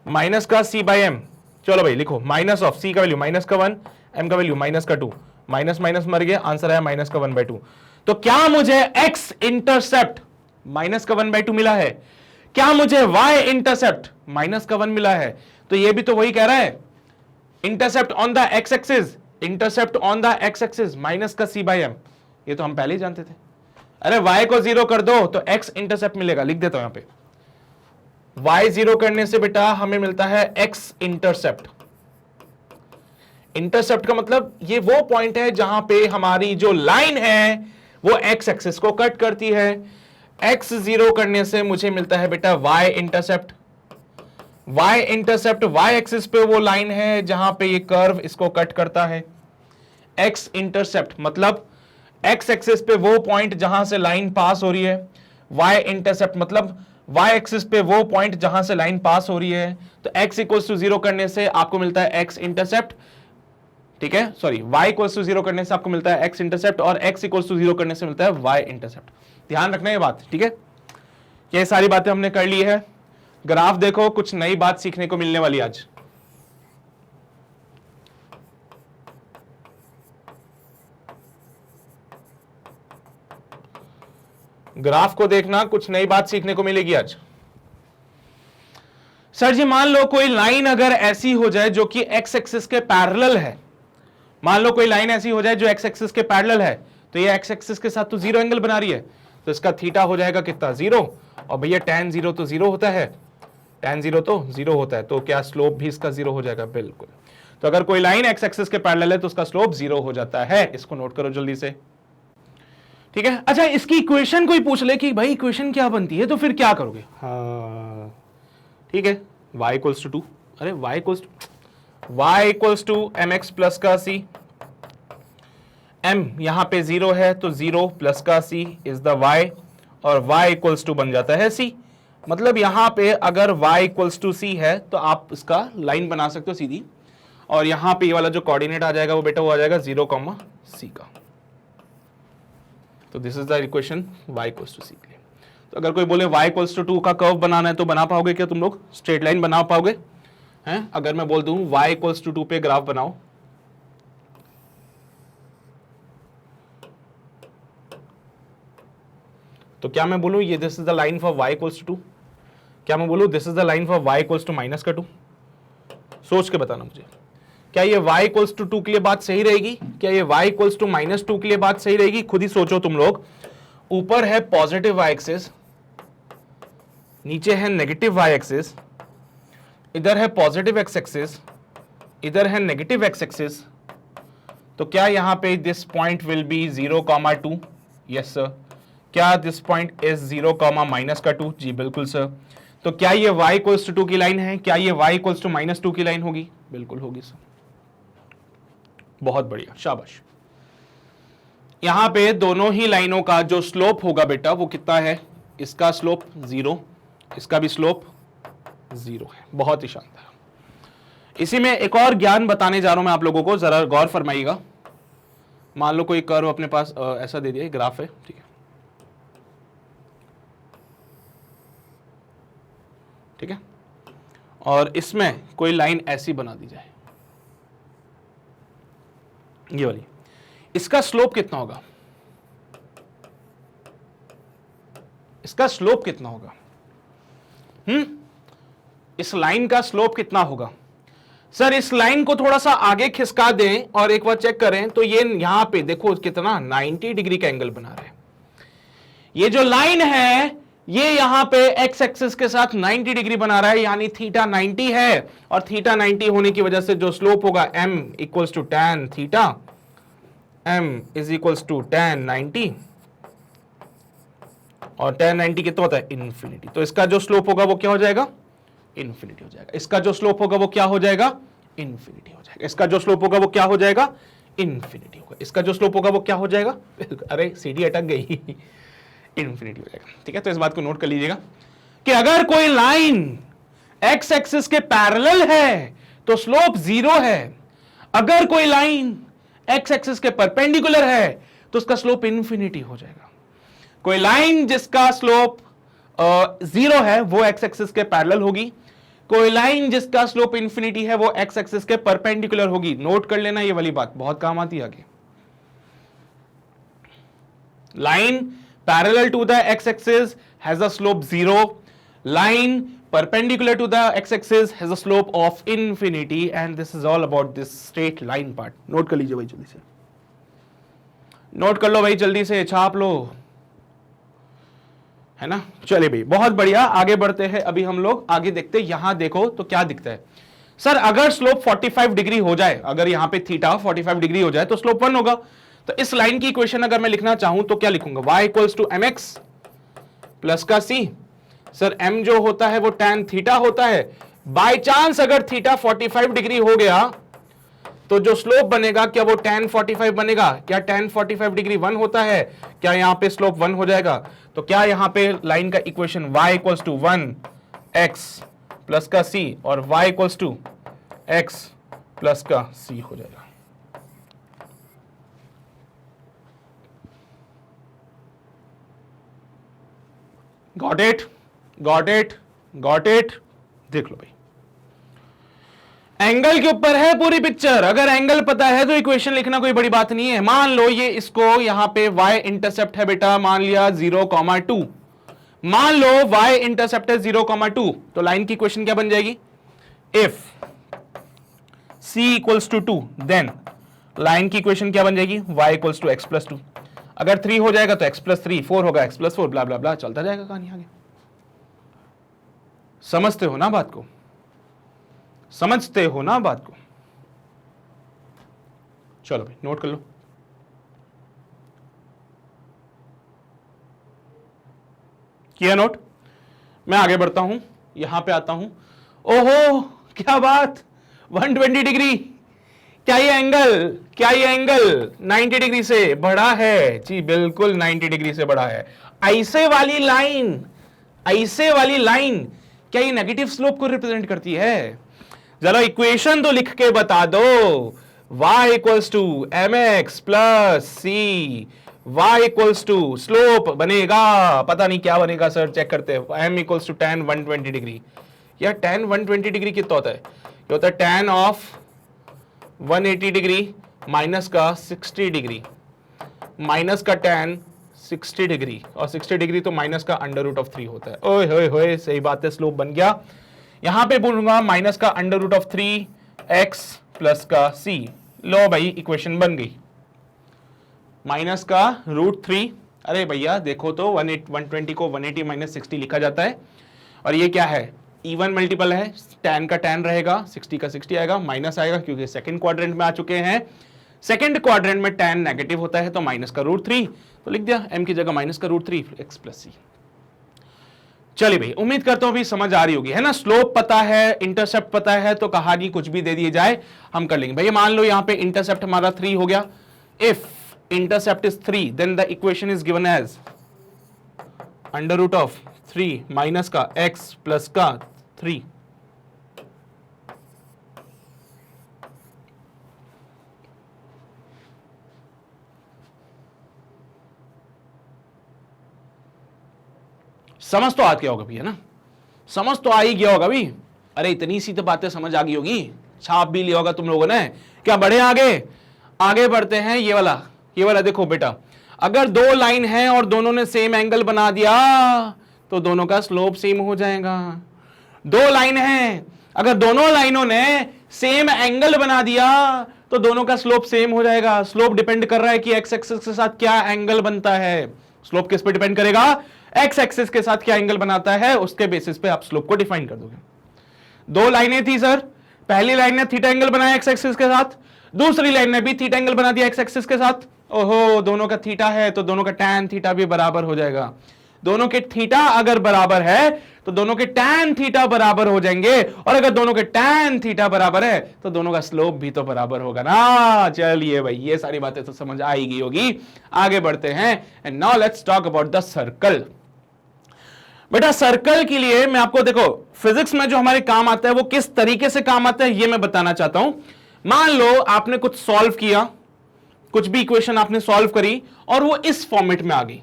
माइनस का c/m। चलो भाई लिखो, माइनस ऑफ c का वैल्यू माइनस का 1, m का वैल्यू माइनस का 2, माइनस माइनस मर गया, आंसर आया माइनस का 1/2। तो क्या मुझे x इंटरसेप्ट माइनस का 1/2 मिला है? क्या मुझे y इंटरसेप्ट माइनस का 1 मिला है? तो ये भी तो वही कह रहा है, intercept on the x axis, intercept on the x axis minus का c/m, ये तो हम पहले ही जानते थे। अरे y को 0 कर दो तो x इंटरसेप्ट मिलेगा, लिख देता हूं यहां पे, y 0 करने से बेटा हमें मिलता है x इंटरसेप्ट। इंटरसेप्ट का मतलब ये वो पॉइंट है जहां पे हमारी जो लाइन है वो x एक्सिस को कट करती है। x 0 करने से मुझे मिलता है बेटा y intercept. y intercept y axis पे वो लाइन है जहां पे ये कर्व इसको कट करता है। x इंटरसेप्ट मतलब x एक्सिस पे वो पॉइंट जहां से लाइन पास हो रही है। y इंटरसेप्ट मतलब y एक्सिस पे वो पॉइंट जहां से लाइन पास हो रही है। तो x इक्वल्स टू 0 करने से आपको मिलता है x इंटरसेप्ट, ठीक है, सॉरी y इक्वल्स टू 0 करने से आपको मिलता है x इंटरसेप्ट, और x इक्वल्स टू 0 करने से मिलता है y इंटरसेप्ट। ध्यान रखना ये बात, ठीक है। ये सारी बातें हमने कर ली है। ग्राफ देखो, कुछ नई बात सीखने को मिलने वाली आज। ग्राफ को देखना, कुछ नई बात सीखने को मिलेगी आज। सर जी मान लो कोई लाइन अगर ऐसी हो जाए जो कि x एक्सिस के पैरेलल है, मान लो कोई लाइन ऐसी हो जाए जो x एक्सिस के पैरेलल है, तो ये x एक्सिस के साथ तो 0 एंगल बना रही है, तो इसका थीटा हो जाएगा कितना 0, और भैया tan 0 तो 0 होता है, tan 0 तो 0 होता है, तो क्या स्लोप भी इसका 0 हो जाएगा? बिल्कुल। तो अगर कोई लाइन x एक्सिस के पैरेलल है तो उसका स्लोप 0 हो जाता है। इसको नोट करो जल्दी से, ठीक है। अच्छा, इसकी इक्वेशन कोई पूछ ले कि भाई इक्वेशन क्या बनती है, तो फिर क्या करोगे? हाँ ठीक है, y इक्वल्स टू 2, अरे y equals to mx plus का c, m यहां पे 0 है तो 0 प्लस का c इज द y, और y इक्वल्स टू बन जाता है c। मतलब यहां पे अगर y इक्वल्स टू c है तो आप इसका लाइन बना सकते हो सीधी, और यहां पे ये वाला जो कोऑर्डिनेट आ जाएगा वो बेटा वो आ जाएगा 0, c का। तो this is the equation y equals to c के लिए। तो अगर कोई बोले y इक्वल्स टू 2 का कर्व बनाना है तो बना पाओगे क्या तुम लोग? स्ट्रेट लाइन बना पाओगे हैं? अगर मैं बोल दूं y इक्वल्स टू 2 पे ग्राफ बनाओ, तो क्या मैं बोलूं ये this is the line for y equals to 2? क्या मैं बोलूं this is the line for y equals to minus का 2? सोच के बताना मुझे, क्या ये y इक्वल्स टू 2 के लिए बात सही रहेगी? क्या ये y इक्वल्स टू माइनस 2 के लिए बात सही रहेगी? खुद ही सोचो तुम लोग। ऊपर है पॉजिटिव y एक्सिस, नीचे है नेगेटिव y एक्सिस, इधर है पॉजिटिव x एक्सिस, इधर है नेगेटिव x एक्सिस। तो क्या यहां पे this point will be 0, 2? Yes sir. क्या दिस पॉइंट इज 0, माइनस का 2? जी बिल्कुल सर। तो क्या ये y इक्वल्स टू 2 की लाइन है? क्या ये y इक्वल्स टू माइनस 2 की लाइन होगी? बिल्कुल होगी सर। बहुत बढ़िया, शाबाश। यहां पे दोनों ही लाइनों का जो स्लोप होगा बेटा वो कितना है? इसका स्लोप 0, इसका भी स्लोप 0 है। बहुत ही शानदार। इसी में एक और ज्ञान बताने जा रहा हूं मैं आप लोगों को, जरा गौर फरमाइएगा। मान लो कोई कर्व अपने पास ऐसा दे दिया, ग्राफ है, ठीक है, ठीक है, और इसमें कोई लाइन ऐसी बना दी जाए, ये वाली। इसका स्लोप कितना होगा? इसका स्लोप कितना होगा? इस लाइन का स्लोप कितना होगा? सर इस लाइन को थोड़ा सा आगे खिसका दें और एक बार चेक करें तो ये यहां पे देखो कितना 90 डिग्री का एंगल बना रहा है। ये जो लाइन है ये यहां पे एक्स एक्सिस के साथ 90 डिग्री बना रहा है, यानी थीटा 90 है, और थीटा 90 होने की वजह से जो स्लोप होगा m equals to tan theta, m is equals to tan 90, और tan 90 कितना होता है? इन्फिनिटी। तो इसका जो स्लोप होगा वो क्या हो जाएगा? इन्फिनिटी हो जाएगा। इसका जो स्लोप होगा वो क्या हो जाएगा? इन्फिनिटी हो जाएगा। इसका जो स्लोप होगा वो क्या हो जाएगा? इन्फिनिटी होगा। इसका जो स्लोप होगा वो क्या हो जाएगा? अरे सीढ़ी अटक गई, इन्फिनिटी हो जाएगा। ठीक है, तो इस बात को नोट कर लीजिएगा कि अगर कोई लाइन एक्स एक्सिस के पैरेलल है तो स्लोप 0 है, अगर कोई लाइन एक्स एक्सिस के परपेंडिकुलर है तो उसका स्लोप इन्फिनिटी हो जाएगा। कोई लाइन जिसका स्लोप 0 है वो एक्स एक्सिस के पैरेलल होगी, कोई लाइन जिसका स्लोप इन्फिनिटी है वो एक्स एक्सिस के परपेंडिकुलर होगी। नोट कर लेना, ये वाली बात बहुत काम आती है आगे। Line parallel to the x-axis has a slope 0. Line perpendicular to the x-axis has a slope of infinity, and this is all about this straight line part. Note कर लीजिए भाई जल्दी से, नोट कर लो भाई जल्दी से, छाप लो, है ना। चलिए भाई बहुत बढ़िया, आगे बढ़ते हैं। अभी हम लोग आगे देखते हैं। यहां देखो तो क्या दिखता है सर, अगर स्लोप 45 डिग्री हो जाए, अगर यहां पे थीटा 45 डिग्री हो जाए तो स्लोप 1 होगा। तो इस लाइन की इक्वेशन अगर मैं लिखना चाहूं तो क्या लिखूंगा? y equals to M x plus का c। सर m जो होता है वो tan थीटा होता है। बाय चांस अगर थीटा 45 डिग्री हो गया तो जो स्लोप बनेगा क्या वो tan 45 बनेगा? क्या tan 45 डिग्री 1 होता है? क्या यहां पे स्लोप 1 हो जाएगा? तो क्या यहां पे लाइन का equation y equals to 1x plus का c और y equals to x plus का c हो जाएगा। Got it, got it, got it. देख लो भाई, एंगल के ऊपर है पूरी पिक्चर। अगर एंगल पता है तो इक्वेशन लिखना कोई बड़ी बात नहीं है। मान लो ये इसको यहां पे y इंटरसेप्ट है बेटा, मान लिया 0,2। मान लो y इंटरसेप्ट है 0,2, तो लाइन की इक्वेशन क्या बन जाएगी? If c equals to 2 then line की इक्वेशन क्या बन जाएगी? y equals to x plus 2। अगर 3 हो जाएगा तो x प्लस 3, 4 होगा x प्लस 4, ब्ला ब्ला ब्ला, चलता जाएगा कहानी आगे। समझते हो ना बात को? समझते हो ना बात को? चलो भाई नोट कर लो। किया नोट? मैं आगे बढ़ता हूं, यहां पे आता हूं। ओहो क्या बात, 120 डिग्री। क्या ये एंगल 90 डिग्री से बड़ा है? जी बिल्कुल 90 डिग्री से बड़ा है। ऐसे वाली लाइन क्या ये नेगेटिव स्लोप को रिप्रेजेंट करती है? जरा इक्वेशन तो लिख के बता दो। y equals to M x plus c, y equals to slope बनेगा, पता नहीं क्या बनेगा सर, चेक करते हैं। m equals to tan 120 degree. या tan 120 डिग्री कितना होता है? ये होता है tan ऑफ 180 डिग्री माइनस का 60 डिग्री, माइनस का tan 60 डिग्री, और 60 डिग्री तो माइनस का अंडर रूट ऑफ 3 होता है। ओए होए होए, सही बात है, स्लोप बन गया। यहां पे बोलूंगा माइनस का under root of 3x plus का c। लो भाई इक्वेशन बन गई, माइनस का रूट 3। अरे भैया देखो तो 120 को 180 माइनस 60 लिखा जाता है, और ये क्या है? इवन मल्टीपल है, tan का tan रहेगा, 60 का 60 आएगा, माइनस आएगा क्योंकि सेकंड क्वाड्रेंट में आ चुके हैं। सेकंड क्वाड्रेंट में tan नेगेटिव होता है तो माइनस का रूट 3, तो लिख दिया m की जगह माइनस का रूट 3 x प्लस c। चलिए भाई, उम्मीद करता हूं भी समझ आ रही होगी, है ना? स्लोप पता है, इंटरसेप्ट पता है, तो कहानी कुछ भी दे दिए जाए हम कर लेंगे। भैया मान लो यहां पे इंटरसेप्ट हमारा 3 हो गया। If intercept is 3 then the equation is given as under root of 3 minus का x प्लस का 3। समझ तो आ गया होगा भी, है ना? समझ तो आ ही गया होगा भी। अरे इतनी सी तो बातें समझ आ गई होगी, छाप भी लिया होगा तुम लोगों ने। क्या बढ़े आगे बढ़ते हैं। ये वाला देखो बेटा, अगर दो लाइन है और दोनों ने सेम एंगल बना दिया तो दोनों का स्लोप सेम हो जाएगा। दो लाइन है, अगर दोनों लाइनों ने सेम एंगल बना दिया तो दोनों का स्लोप सेम हो जाएगा। स्लोप डिपेंड कर रहा है कि एक्स एक्सिस के साथ क्या एंगल बनता है। स्लोप किस पे डिपेंड करेगा? एक्स एक्सिस के साथ क्या एंगल बनाता है, उसके बेसिस पे आप स्लोप को डिफाइन कर दोगे। दो लाइनें थी सर, पहली लाइन ने थीटा एंगल बनाया एक्स एक्सिस के साथ, दूसरी लाइन ने भी थीटा एंगल बना दिया एक्स एक्सिस के साथ। ओहो, दोनों का थीटा है तो दोनों का टैन थीटा भी बराबर हो जाएगा। दोनों के थीटा अगर बराबर है तो दोनों के टैन थीटा बराबर हो जाएंगे, और अगर दोनों के टैन थीटा बराबर है तो दोनों का स्लोप भी तो बराबर होगा ना। चलिए भाई, ये सारी बातें तो समझ आ ही गई होगी। आगे बढ़ते हैं। And now let's talk about the circle. बेटा सर्कल के लिए मैं आपको, देखो फिजिक्स में जो हमारे काम आता है वो किस तरीके से काम आता है ये मैं बताना चाहता हूं। मान लो आपने कुछ सॉल्व किया, कुछ भी इक्वेशन आपने सॉल्व करी और वो इस फॉर्मेट में आ गई।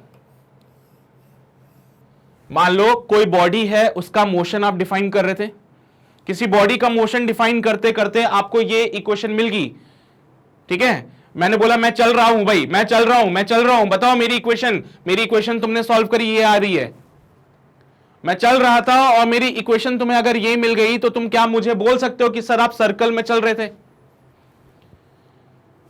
मान लो कोई बॉडी है, उसका मोशन आप डिफाइन कर रहे थे, किसी बॉडी का मोशन डिफाइन करते करते आपको ये इक्वेशन मिल गई। ठीक है, मैंने बोला मैं चल रहा हूं भाई, मैं चल रहा हूं, बताओ मेरी इक्वेशन तुमने सॉल्व करी, ये आ रही है। मैं चल रहा था और मेरी इक्वेशन तुम्हें अगर ये मिल गई तो तुम क्या मुझे बोल सकते हो कि सर आप सर्कल में चल रहे थे?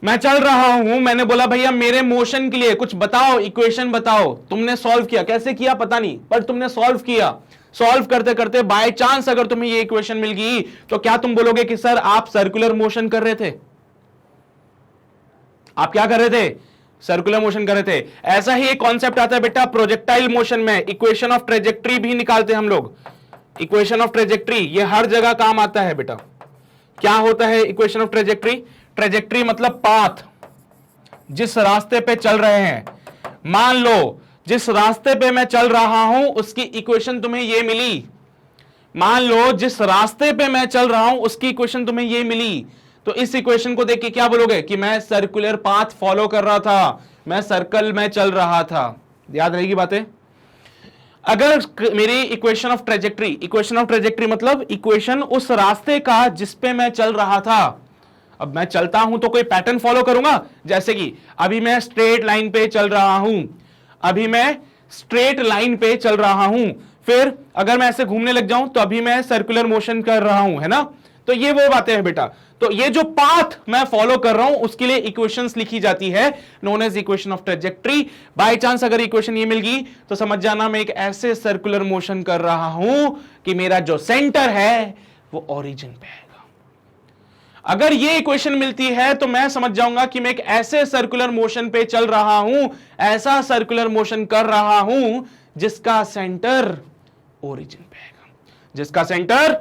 मैं चल रहा हूं, मैंने बोला भैया मेरे मोशन के लिए कुछ बताओ, इक्वेशन बताओ। तुमने सॉल्व किया, कैसे किया पता नहीं, पर तुमने सॉल्व किया। सॉल्व करते करते बाय चांस अगर तुम्हें ये इक्वेशन मिल गई तो क्या तुम बोलोगे कि सर आप सर्कुलर मोशन कर रहे थे? आप क्या कर रहे थे? सर्कुलर मोशन कर रहे थे। ऐसा ही एक कॉन्सेप्ट आता है बेटा प्रोजेक्टाइल मोशन में, इक्वेशन ऑफ ट्रेजेक्ट्री भी निकालते हैं हम लोग। इक्वेशन ऑफ ट्रेजेक्ट्री ये हर जगह काम आता है बेटा। क्या होता है इक्वेशन ऑफ ट्रेजेक्ट्री? ट्रेजेक्ट्री मतलब पाथ, जिस रास्ते पे चल रहे हैं। मान लो जिस रास्ते पे मैं चल रहा हूं उसकी इक्वेशन तुम्हें ये मिली। मान लो जिस रास्ते पे मैं चल रहा हूं उसकी इक्वेशन तुम्हें ये मिली, तो इस इक्वेशन को देख के क्या बोलोगे कि मैं सर्कुलर पाथ फॉलो कर रहा था, मैं सर्कल में चल रहा था। याद रहेगी बातें। अगर मेरी इक्वेशन ऑफ ट्रेजेक्ट्री मतलब इक्वेशन उस रास्ते का जिस पे मैं चल रहा था। अब मैं चलता हूं तो कोई पैटर्न फॉलो करूंगा, जैसे कि अभी मैं स्ट्रेट लाइन पे चल रहा हूं, फिर अगर मैं ऐसे घूमने लग जाऊं तो अभी मैं सर्कुलर मोशन कर रहा हूं, है ना? तो ये वो बातें हैं बेटा। तो ये जो पाथ मैं फॉलो कर रहा हूं उसके लिए इक्वेशंस लिखी जाती है, known as equation of trajectory. By chance अगर इक्वेशन ये मिल गई तो समझ जाना मैं एक ऐसे सर्कुलर मोशन कर रहा हूं कि मेरा जो सेंटर है वो ओरिजिन पे आएगा। अगर ये इक्वेशन मिलती है तो मैं समझ जाऊंगा कि मैं एक ऐसे सर्कुलर मोशन पे चल रहा हूं, ऐसा सर्कुलर मोशन कर रहा हूं जिसका सेंटर ओरिजिन पे आएगा, जिसका सेंटर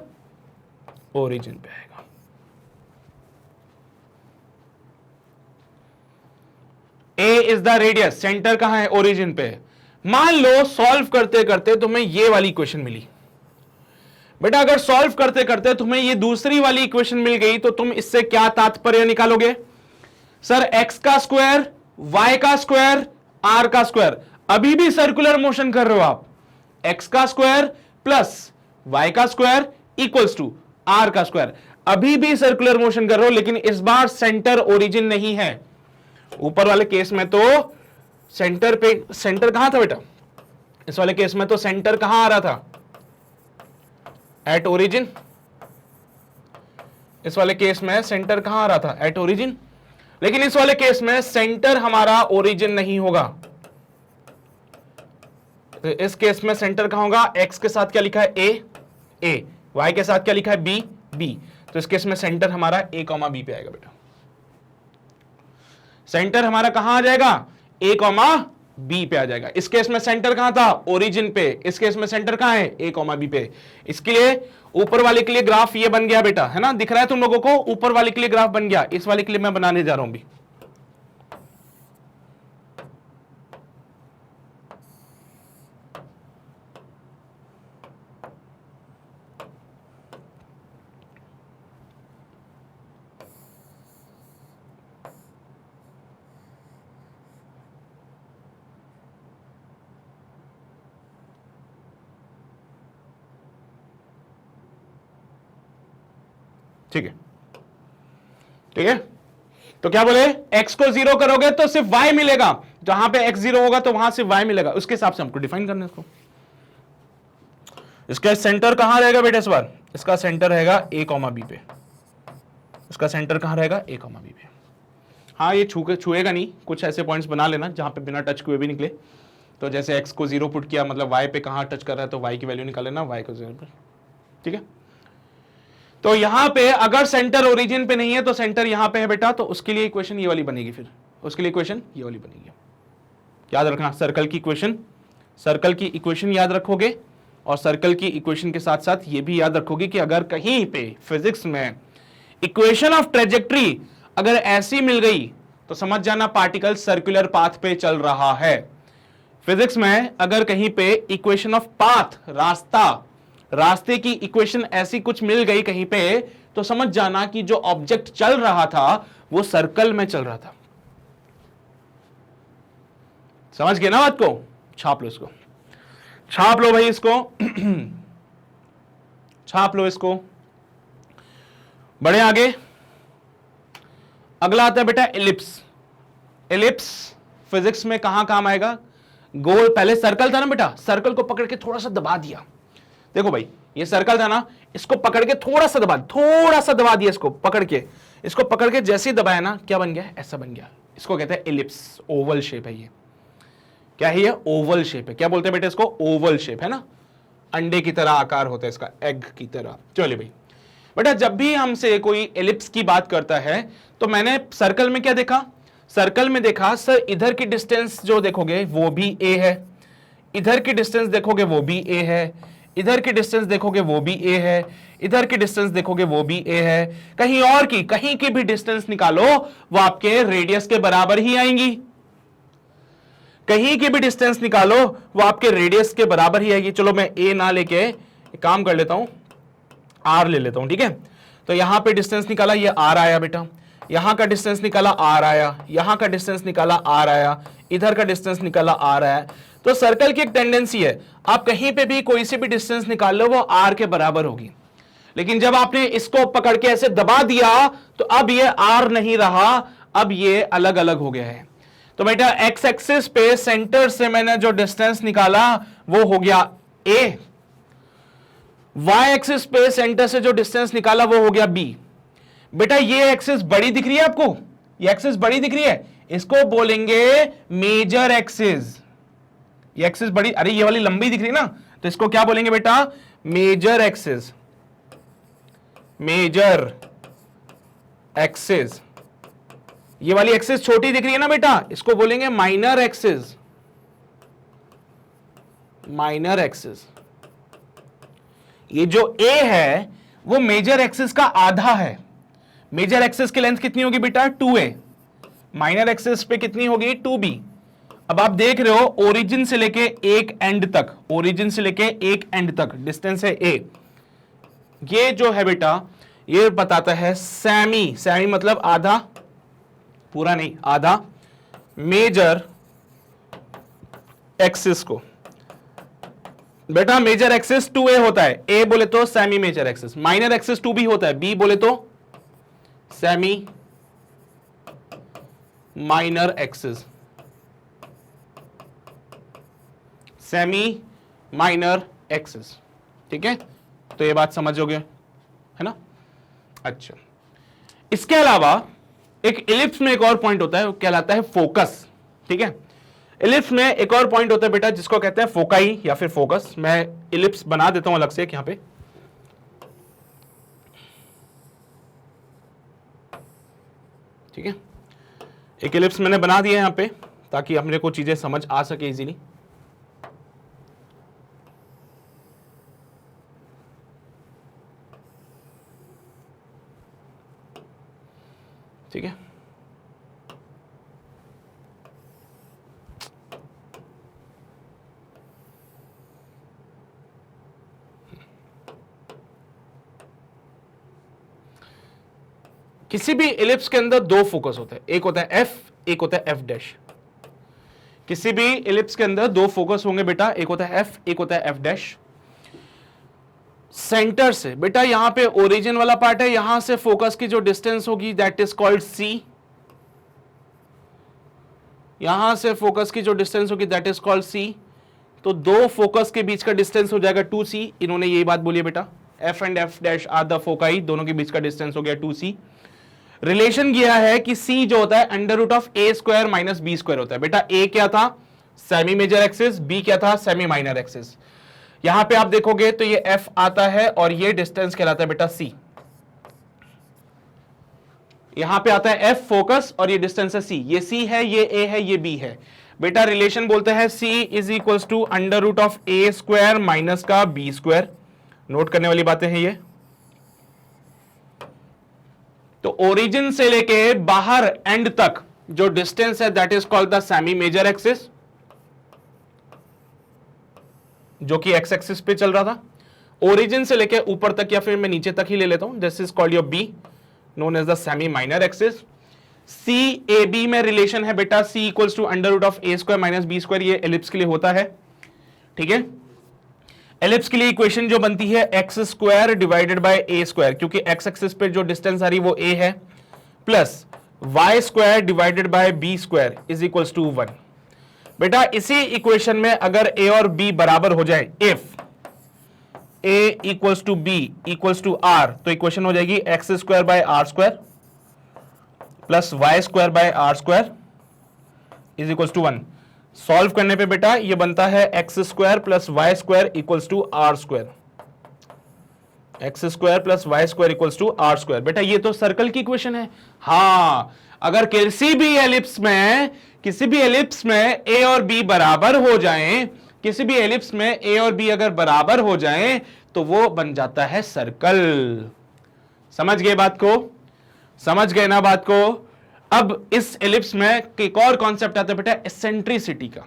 ओरिजिन पे आएगा। ए इज द रेडियस, सेंटर कहां है, ओरिजिन पे। मान लो सॉल्व करते करते तुम्हें ये वाली इक्वेशन मिली बेटा, अगर सॉल्व करते करते तुम्हें ये दूसरी वाली इक्वेशन मिल गई तो तुम इससे क्या तात्पर्य निकालोगे? सर x का स्क्वायर, y का स्क्वायर, r का स्क्वायर, अभी भी सर्कुलर मोशन कर रहे हो आप। x का स्क्वायर प्लस y का स्क्वायर इक्वल्स टू r का स्क्वायर, अभी भी सर्कुलर मोशन कर रहे हो, लेकिन इस बार सेंटर ओरिजिन नहीं है। ऊपर वाले केस में तो सेंटर पे, सेंटर कहां था बेटा? इस वाले केस में तो सेंटर कहां आ रहा था? At origin. इस वाले केस में सेंटर कहां आ रहा था? At origin. लेकिन इस वाले केस में सेंटर हमारा ओरिजिन नहीं होगा। तो इस केस में सेंटर कहां होगा? x के साथ क्या लिखा है? a, y के साथ क्या लिखा है? b। तो इस केस में सेंटर हमारा a, b पे आएगा बेटा। सेंटर हमारा कहां आ जाएगा? a, b पे आ जाएगा। इस केस में सेंटर कहां था? ओरिजिन पे। इस केस में सेंटर कहां है? a, b पे। इसके लिए ऊपर वाले के लिए ग्राफ ये बन गया बेटा, है ना? दिख रहा है तुम लोगों को? ऊपर वाले के लिए ग्राफ बन गया। इस वाले के लिए मैं बनाने जा रहा हूं भी। ठीक है, ठीक है। तो क्या बोले? x को 0 करोगे तो सिर्फ y मिलेगा, जहां पे x 0 होगा तो वहां सिर्फ y मिलेगा। उसके हिसाब से हमको डिफाइन करना है इसको। इसका सेंटर कहां रहेगा बेटा इस बार? इसका सेंटर रहेगा a, b पे। इसका सेंटर कहां रहेगा? a, b पे। हाँ, ये छुएगा नहीं, कुछ ऐसे पॉइंट्स बना लेना जहां पे बिना टच हुए भी निकले। तो जैसे x को 0 पुट किया, मतलब y पे कहां टच कर रहा है तो y की वैल्यू निकाल लेना, y को 0 पर। ठीक है। तो यहां पे अगर सेंटर ओरिजिन पे नहीं है तो सेंटर यहां पे है बेटा, तो उसके लिए इक्वेशन ये वाली बनेगी। फिर उसके लिए इक्वेशन ये वाली बनेगी। याद रखना, सर्कल की इक्वेशन याद रखोगे, और सर्कल की इक्वेशन के साथ साथ ये भी याद रखोगे कि अगर कहीं पे फिजिक्स में इक्वेशन ऑफ ट्रेजेक्ट्री अगर ऐसी मिल गई तो समझ जाना पार्टिकल सर्कुलर पाथ पे चल रहा है। फिजिक्स में अगर कहीं पे इक्वेशन ऑफ पाथ, रास्ते की इक्वेशन ऐसी कुछ मिल गई कहीं पे, तो समझ जाना कि जो ऑब्जेक्ट चल रहा था वो सर्कल में चल रहा था। समझ गए ना बात को? छाप लो इसको, छाप लो भाई इसको छाप लो इसको। बढ़े आगे। अगला आता है बेटा एलिप्स। एलिप्स फिजिक्स में कहां काम आएगा? गोल, पहले सर्कल था ना बेटा, सर्कल को पकड़ के थोड़ा सा दबा दिया। देखो भाई, ये सर्कल था ना, इसको पकड़ के थोड़ा सा दबा दिया, इसको पकड़ के जैसे ही दबाया ना, क्या बन गया? ऐसा बन गया। इसको कहते हैं एलिप्स। ओवल शेप है ये। क्या है ये? ओवल शेप है। क्या बोलते हैं बेटा इसको? ओवल शेप, है ना? अंडे की तरह आकार होता है इसका, एग की तरह। चलिए भाई बेटा, जब भी हमसे कोई एलिप्स की बात करता है तो मैंने सर्कल में क्या देखा? सर्कल में देखा सर, इधर की डिस्टेंस जो देखोगे वो भी a है, इधर की डिस्टेंस देखोगे वो भी a है, इधर की डिस्टेंस देखोगे वो भी a है, इधर की डिस्टेंस देखोगे वो भी a है। कहीं की भी डिस्टेंस निकालो वो आपके रेडियस के बराबर ही आएंगी। कहीं की भी डिस्टेंस निकालो वो आपके रेडियस के बराबर ही आएगी। चलो मैं a ना लेके एक काम कर लेता हूं, r ले लेता हूं। ठीक है, तो यहां पे डिस्टेंस निकाला, ये r आया बेटा। यहां का डिस्टेंस निकाला, r आया। यहां का डिस्टेंस निकाला, r आया। इधर का डिस्टेंस निकाला, r आया। तो सर्कल की एक टेंडेंसी है, आप कहीं पे भी कोई सी भी डिस्टेंस निकाल लो वो r के बराबर होगी। लेकिन जब आपने इसको पकड़ के ऐसे दबा दिया तो अब ये r नहीं रहा, अब ये अलग अलग हो गया है। तो बेटा एक्स एक्सिस पे सेंटर से मैंने जो डिस्टेंस निकाला वो हो गया a, y एक्सिस पे सेंटर से जो डिस्टेंस निकाला वो हो गया b। बेटा ये एक्सिस बड़ी दिख रही है आपको? ये एक्सिस बड़ी दिख रही है, इसको बोलेंगे मेजर एक्सिस। ये एक्सिस बड़ी, अरे ये वाली लंबी दिख रही है ना, तो इसको क्या बोलेंगे बेटा? Major axis. Major axis. ये वाली एक्सिस छोटी दिख रही है ना बेटा, इसको बोलेंगे माइनर एक्सिस। Minor axis. ये जो a है वो मेजर एक्सिस का आधा है। मेजर एक्सिस की लेंथ कितनी होगी बेटा? 2a। माइनर एक्सिस पे कितनी होगी 2b। अब आप देख रहे हो ओरिजिन से लेके एक एंड तक, ओरिजिन से लेके एक एंड तक डिस्टेंस है a। ये जो है बेटा ये बताता है सेमी, सेमी मतलब आधा, पूरा नहीं आधा, मेजर एक्सिस को। बेटा मेजर एक्सिस 2a होता है, a बोले तो semi major axis, minor axis 2b होता है, b बोले तो semi minor axis, semi minor axis. ठीक है, तो ये बात समझोगे है ना। अच्छा, इसके अलावा एक इलिप्स में एक और पॉइंट होता है, वो कहलाता है फोकस। ठीक है, इलिप्स में एक और पॉइंट होता है बेटा जिसको कहते हैं फोकाई या फिर फोकस। मैं इलिप्स बना देता हूं अलग से एक यहां पे। ठीक है, एक इलिप्स मैंने बना दिया यहां पे ताकि अपने को चीजें समझ आ सके इजीली। ठीक है, किसी भी इलिप्स के अंदर दो फोकस होते हैं, एक होता है एफ, एक होता है एफ डैश। किसी भी इलिप्स के अंदर दो फोकस होंगे बेटा, एक होता है एफ, एक होता है एफ डैश। सेंटर से बेटा यहां पे ओरिजिन वाला पार्ट है, यहां से फोकस की जो डिस्टेंस होगी दैट इज कॉल्ड सी। यहां से फोकस की जो डिस्टेंस होगी दैट इज कॉल्ड सी। तो दो फोकस के बीच का डिस्टेंस हो जाएगा 2c। इन्होंने यही बात बोली है बेटा, F and F dash are the foci, दोनों के बीच का डिस्टेंस हो गया 2c। रिलेशन किया है कि c जो होता है under root of a square minus b square होता है। बेटा a क्या था सेमी मेजर एक्सिस, b क्या था सेमी माइनर एक्सिस। यहां पे आप देखोगे तो ये f आता है और ये डिस्टेंस कहलाता है बेटा c। यहां पे आता है f फोकस और ये डिस्टेंस है c, ये c है, ये a है, ये b है। बेटा रिलेशन बोलते हैं c is equal to under root of a square minus का b स्क्वायर। नोट करने वाली बातें हैं ये। तो ओरिजिन से लेके बाहर एंड तक जो डिस्टेंस है that is called the semi major axis, जो कि एक्स एक्सिस पे चल रहा था। ओरिजिन से लेके ऊपर तक या फिर मैं नीचे तक ही ले लेता हूं, this is called your B, known as the semi minor axis. C A B में रिलेशन है बेटा C equals to under root of A square minus B square, ये एलिप्स के लिए होता है। ठीक है, एलिप्स के लिए इक्वेशन जो बनती है x square divided by a square, क्योंकि एक्स एक्सिस पे जो डिस्टेंस आ रही वो ए है, plus y square divided by b square is equals to 1। बेटा इसी इक्वेशन में अगर ए और बी बराबर हो जाए, if a equals to b equals to r, तो इक्वेशन हो जाएगी x square by r square plus y square by r square is equals to 1। Solve करने पे बेटा ये बनता है x square plus y square equals to r square, x square plus y square equals to r square. बेटा ये तो circle की इक्वेशन है। हाँ, अगर किसी भी एलिप्स में ए और बी बराबर हो जाएं, किसी भी एलिप्स में ए और बी अगर बराबर हो जाएं तो वो बन जाता है सर्कल। समझ गए बात को, समझ गए ना बात को। अब इस एलिप्स में एक और कॉन्सेप्ट आता है बेटा एसेंट्रिसिटी का।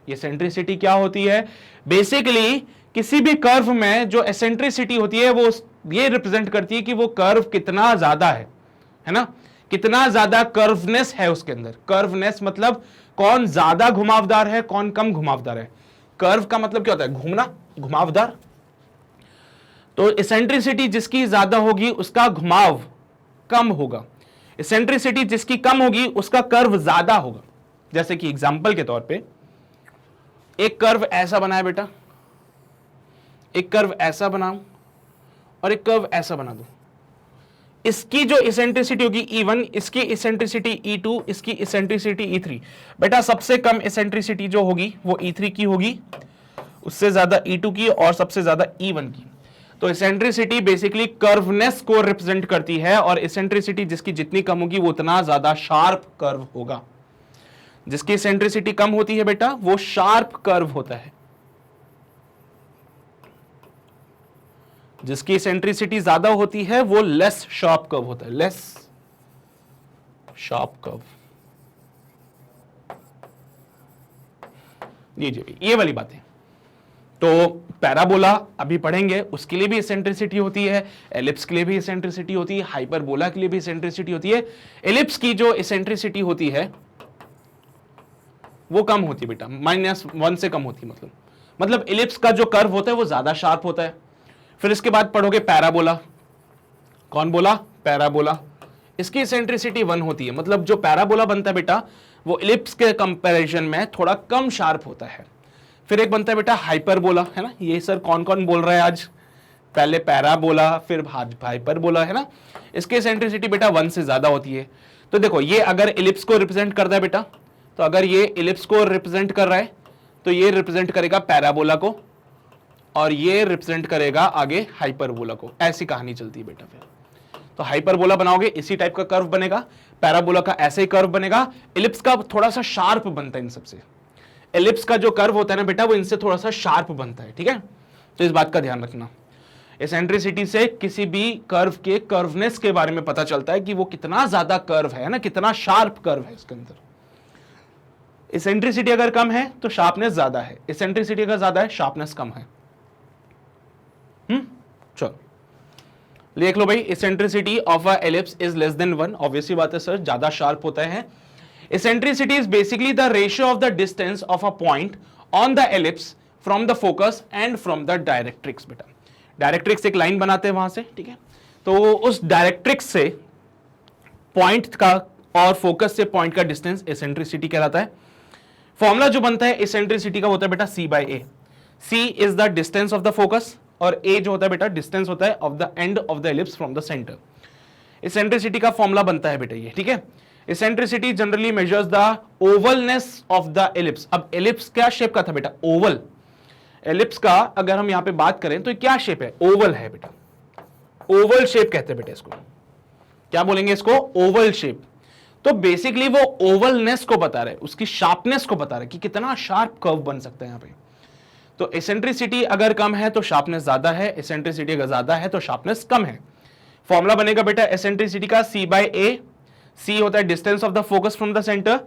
ये एसेंट्रिसिटी क्या होती है? बेसिकली किसी भी कर्व में जो एसेंट्रिसिटी होती है वो ये रिप्रेजेंट करती है कि वो कर्व कितना ज्यादा है ना, कितना ज्यादा कर्वनेस है उसके अंदर। कर्वनेस मतलब कौन ज्यादा घुमावदार है, कौन कम घुमावदार है। कर्व का मतलब क्या होता है? घूमना, घुमावदार। तो एसेंट्रिसिटी जिसकी ज्यादा होगी उसका घुमाव कम होगा, एसेंट्रिसिटी जिसकी कम होगी उसका कर्व ज्यादा होगा। जैसे कि एग्जांपल के तौर पे एक कर्व ऐसा बना है बेटा, एक कर्व ऐसा बनाऊं और एक कर्व ऐसा बना दूं। इसकी जो एसेंट्रिसिटी होगी E1, इसकी एसेंट्रिसिटी E2, इसकी एसेंट्रिसिटी E3। बेटा सबसे कम एसेंट्रिसिटी जो होगी वो E3 की होगी, उससे ज्यादा E2 की और सबसे ज्यादा E1 की। तो एसेंट्रिसिटी बेसिकली कर्वनेस को रिप्रेजेंट करती है और एसेंट्रिसिटी जिसकी जितनी कम होगी वो उतना ज्यादा शार्प कर्व होगा। जिसकी एसेंट्रिसिटी कम होती है बेटा वो शार्प कर्व होता है, जिसकी एसेंट्रिसिटी ज्यादा होती है वो लेस शार्प कर्व होता है, लेस शार्प कर्व। लीजिए ये वाली बातें। तो पैराबोला अभी पढ़ेंगे, उसके लिए भी इसेंट्रिसिटी होती है, एलिप्स के लिए भी इसेंट्रिसिटी होती है, हाइपरबोला के लिए भी इसेंट्रिसिटी होती है। एलिप्स की जो इसेंट्रिसिटी होती है वो कम होती है बेटा, -1 से कम होती है। मतलब एलिप्स का जो कर्व होता है वो ज्यादा शार्प होता है। फिर इसके बाद पढ़ोगे पैराबोला। कौन बोला? पैराबोला। इसकी इसेंट्रिसिटी 1 होती है। मतलब जो पैराबोला बनता है बेटा वो एलिप्स के कंपैरिजन में थोड़ा कम शार्प होता है। फिर एक बनता है बेटा हाइपरबोला, है ना। ये सर कौन कौन बोल रहा है आज? पहले पैराबोला फिर हाइपरबोला, है ना। इसकी इसेंट्रिसिटी बेटा 1 से ज्यादा होती है। तो देखो ये अगर एलिप्स को रिप्रेजेंट करता है बेटा, तो अगर ये एलिप्स को रिप्रेजेंट कर रहा है तो ये रिप्रेजेंट करेगा पैराबोला को और ये रिप्रेजेंट करेगा आगे हाइपरबोला को। ऐसी कहानी चलती है बेटा। फिर तो हाइपरबोला बनाओगे इसी टाइप का कर्व बनेगा, पैराबोला का ऐसे ही कर्व बनेगा, एलिप्स का थोड़ा सा शार्प बनता है इन सबसे। एलिप्स का जो कर्व होता है ना बेटा वो इनसे थोड़ा सा शार्प बनता है, ठीक है। तो इस बात का ध्यान रखना। एसेंट्रिसिटी से किसी भी कर्व के कर्वनेस के बारे में पता चलता है कि वो कितना ज्यादा कर्व है ना, कितना शार्प कर्व है इसके अंदर। एसेंट्रिसिटी अगर कम है तो शार्पनेस ज्यादा है, एसेंट्रिसिटी अगर ज्यादा है शार्पनेस कम है। चलो देख लो भाई, eccentricity of a ellipse is less than 1। Obviously बात है सर, ज्यादा शार्प होता है। Eccentricity is basically the ratio of the distance of a point on the ellipse from the focus and from the directrix. बेटा directrix एक line बनाते हैं वहां से, ठीक है। तो उस डायरेक्ट्रिक्स से पॉइंट का और फोकस से पॉइंट का डिस्टेंस एसेंट्रिसिटी कहलाता है। फॉर्मूला जो बनता है एसेंट्रिसिटी का होता है बेटा C/A। C is the distance of the focus और A जो होता है बेटा डिस्टेंस होता है of the end of the ellipse from the centre. Eccentricity का फॉर्मूला बनता है बेटा ये, ठीक है। Eccentricity generally measures the ovalness of the ellipse. अब एलिप्स क्या शेप का था बेटा? ओवल। एलिप्स का अगर हम यहां पे बात करें तो क्या शेप है? ओवल है बेटा। ओवल शेप कहते हैं बेटा इसको। क्या बोलेंगे इसको? Oval shape. तो बेसिकली वो ओवलनेस को बता रहे, उसकी शार्पनेस को बता रहे कि कितना शार्प कर्व बन सकता है यहां पे। तो एसेंट्रिसिटी अगर कम है तो शार्पनेस ज्यादा है, एसेंट्रिसिटी अगर ज्यादा है तो शार्पनेस कम है। फॉर्मूला बनेगा बेटा एसेंट्रिसिटी का C/A। C होता है distance of the focus from the centre,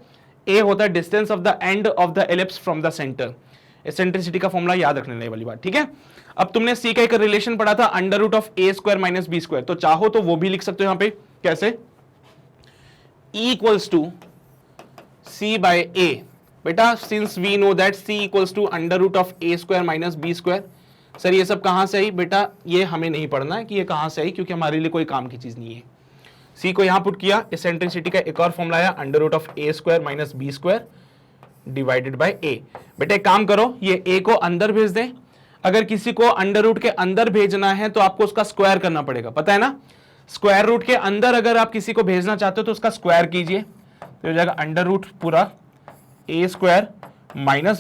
A होता है distance of the end of the ellipse from the centre. Eccentricity का फॉर्मूला याद रखने वाली बात, ठीक है। अब तुमने C का एक रिलेशन पढ़ा था √A² - B²। तो चाहो तो वो भी लिख सकते हो यहां पे। कैसे? E equals to C/A। बेटा since we know that C equals to √A² - B²। Sir ये सब कहां से आई? बेटा ये हमें नहीं पढ़ना है कि ये कहां से आई, क्योंकि हमारे लिए कोई काम की चीज नहीं है। C को यहां पुट किया, एसेंट्रिसिटी का एक और फॉर्मूला आया √A² - B² divided by A। बेटा एक काम करो, ये A को अंदर भेज दें। अगर किसी को अंडर रूट के अंदर भेजना है तो आपको उसका स्क्वायर करना पड़ेगा, पता है ना। स्क्वायर रूट के अंदर अगर आप किसी को भेजना चाहते हो तो उसका स्क्वायर कीजिए, तो हो जाएगा अंडर रूट पूरा A² -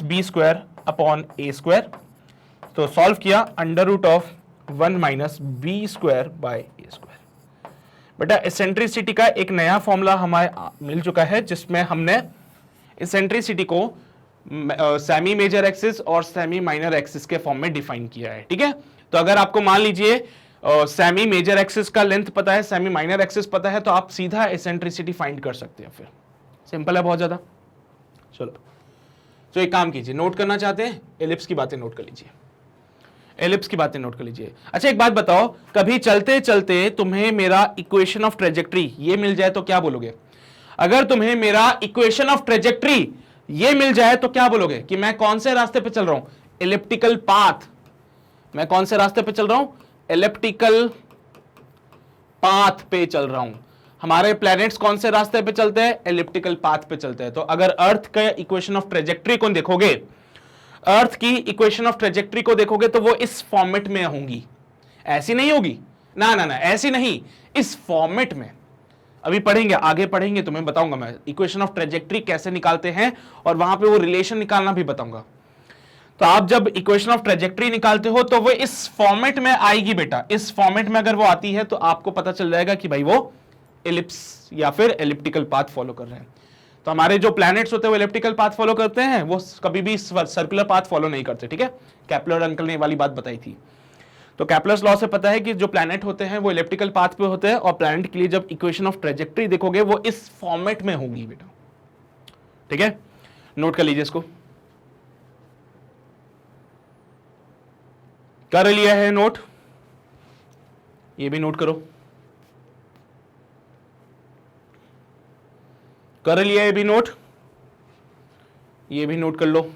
B² अपॉन A²। तो सॉल्व किया √1 - B² बाय A²। बेटा एसेंट्रिसिटी का एक नया फॉर्मूला हमें मिल चुका है जिसमें हमने एसेंट्रिसिटी को सेमी मेजर एक्सिस और सेमी माइनर एक्सिस के फॉर्म में डिफाइन किया है, ठीक है। तो अगर आपको मान लीजिए सेमी मेजर एक्सिस का लेंथ पता है, सेमी माइनर एक्सिस पता है, तो आप सीधा एसेंट्रिसिटी फाइंड कर सकते हैं। फिर सिंपल है बहुत ज्यादा। चलो तो एक काम कीजिए, नोट करना चाहते हैं एलिप्स की बातें नोट कर लीजिए, एलिप्स की बातें नोट कर लीजिए। अच्छा एक बात बताओ, कभी चलते चलते तुम्हें मेरा इक्वेशन ऑफ ट्रेजेक्ट्री ये मिल जाए तो क्या बोलोगे? अगर तुम्हें मेरा इक्वेशन ऑफ ट्रेजेक्ट्री ये मिल जाए तो क्या बोलोगे कि मैं कौन से रास्ते पे चल रहा हूं? Elliptical path. मैं कौन से रास्ते पे चल रहा हूं? एलिप्टिकल पाथ पे चल रहा हूं। हमारे प्लैनेट्स कौन से रास्ते पे चलते हैं? एलिप्टिकल पाथ पे चलते हैं। तो अगर अर्थ का इक्वेशन ऑफ ट्रेजेक्ट्री को देखोगे, अर्थ की इक्वेशन ऑफ ट्रेजेक्ट्री को देखोगे तो वो इस फॉर्मेट में होंगी, ऐसी नहीं होगी ना ना ना, ऐसी नहीं, इस फॉर्मेट में। अभी पढ़ेंगे, आगे पढ़ेंगे तो मैं बताऊंगा मैं इक्वेशन ऑफ ट्रेजेक्ट्री कैसे निकालते हैं और वहां पे वो रिलेशन निकालना भी बताऊंगा। तो आप जब इक्वेशन ऑफ ट्रेजेक्ट्री निकालते हो तो वो इस फॉर्मेट में आएगी बेटा। इस फॉर्मेट में अगर वो आती है तो आपको पता चल जाएगा कि भाई वो एलिप्स या फिर एलिप्टिकल पाथ फॉलो कर रहे हैं। तो हमारे जो प्लैनेट्स होते हैं वो एलिप्टिकल पाथ फॉलो करते हैं, वो कभी भी सर्कुलर पाथ फॉलो नहीं करते, ठीक है। केपलर अंकल ने वाली बात बताई थी। तो केपलर्स लॉ से पता है कि जो प्लैनेट होते हैं वो एलिप्टिकल पाथ पे होते हैं और प्लैनेट के लिए जब इक्वेशन ऑफ ट्रेजेक्ट्री देखोगे वो इस फॉर्मेट में होगी बेटा, ठीक है। नोट कर लीजिए इसको। कर लिया है नोट? ये भी नोट करो। कर लिया है भी नोट? ये भी नोट कर लो।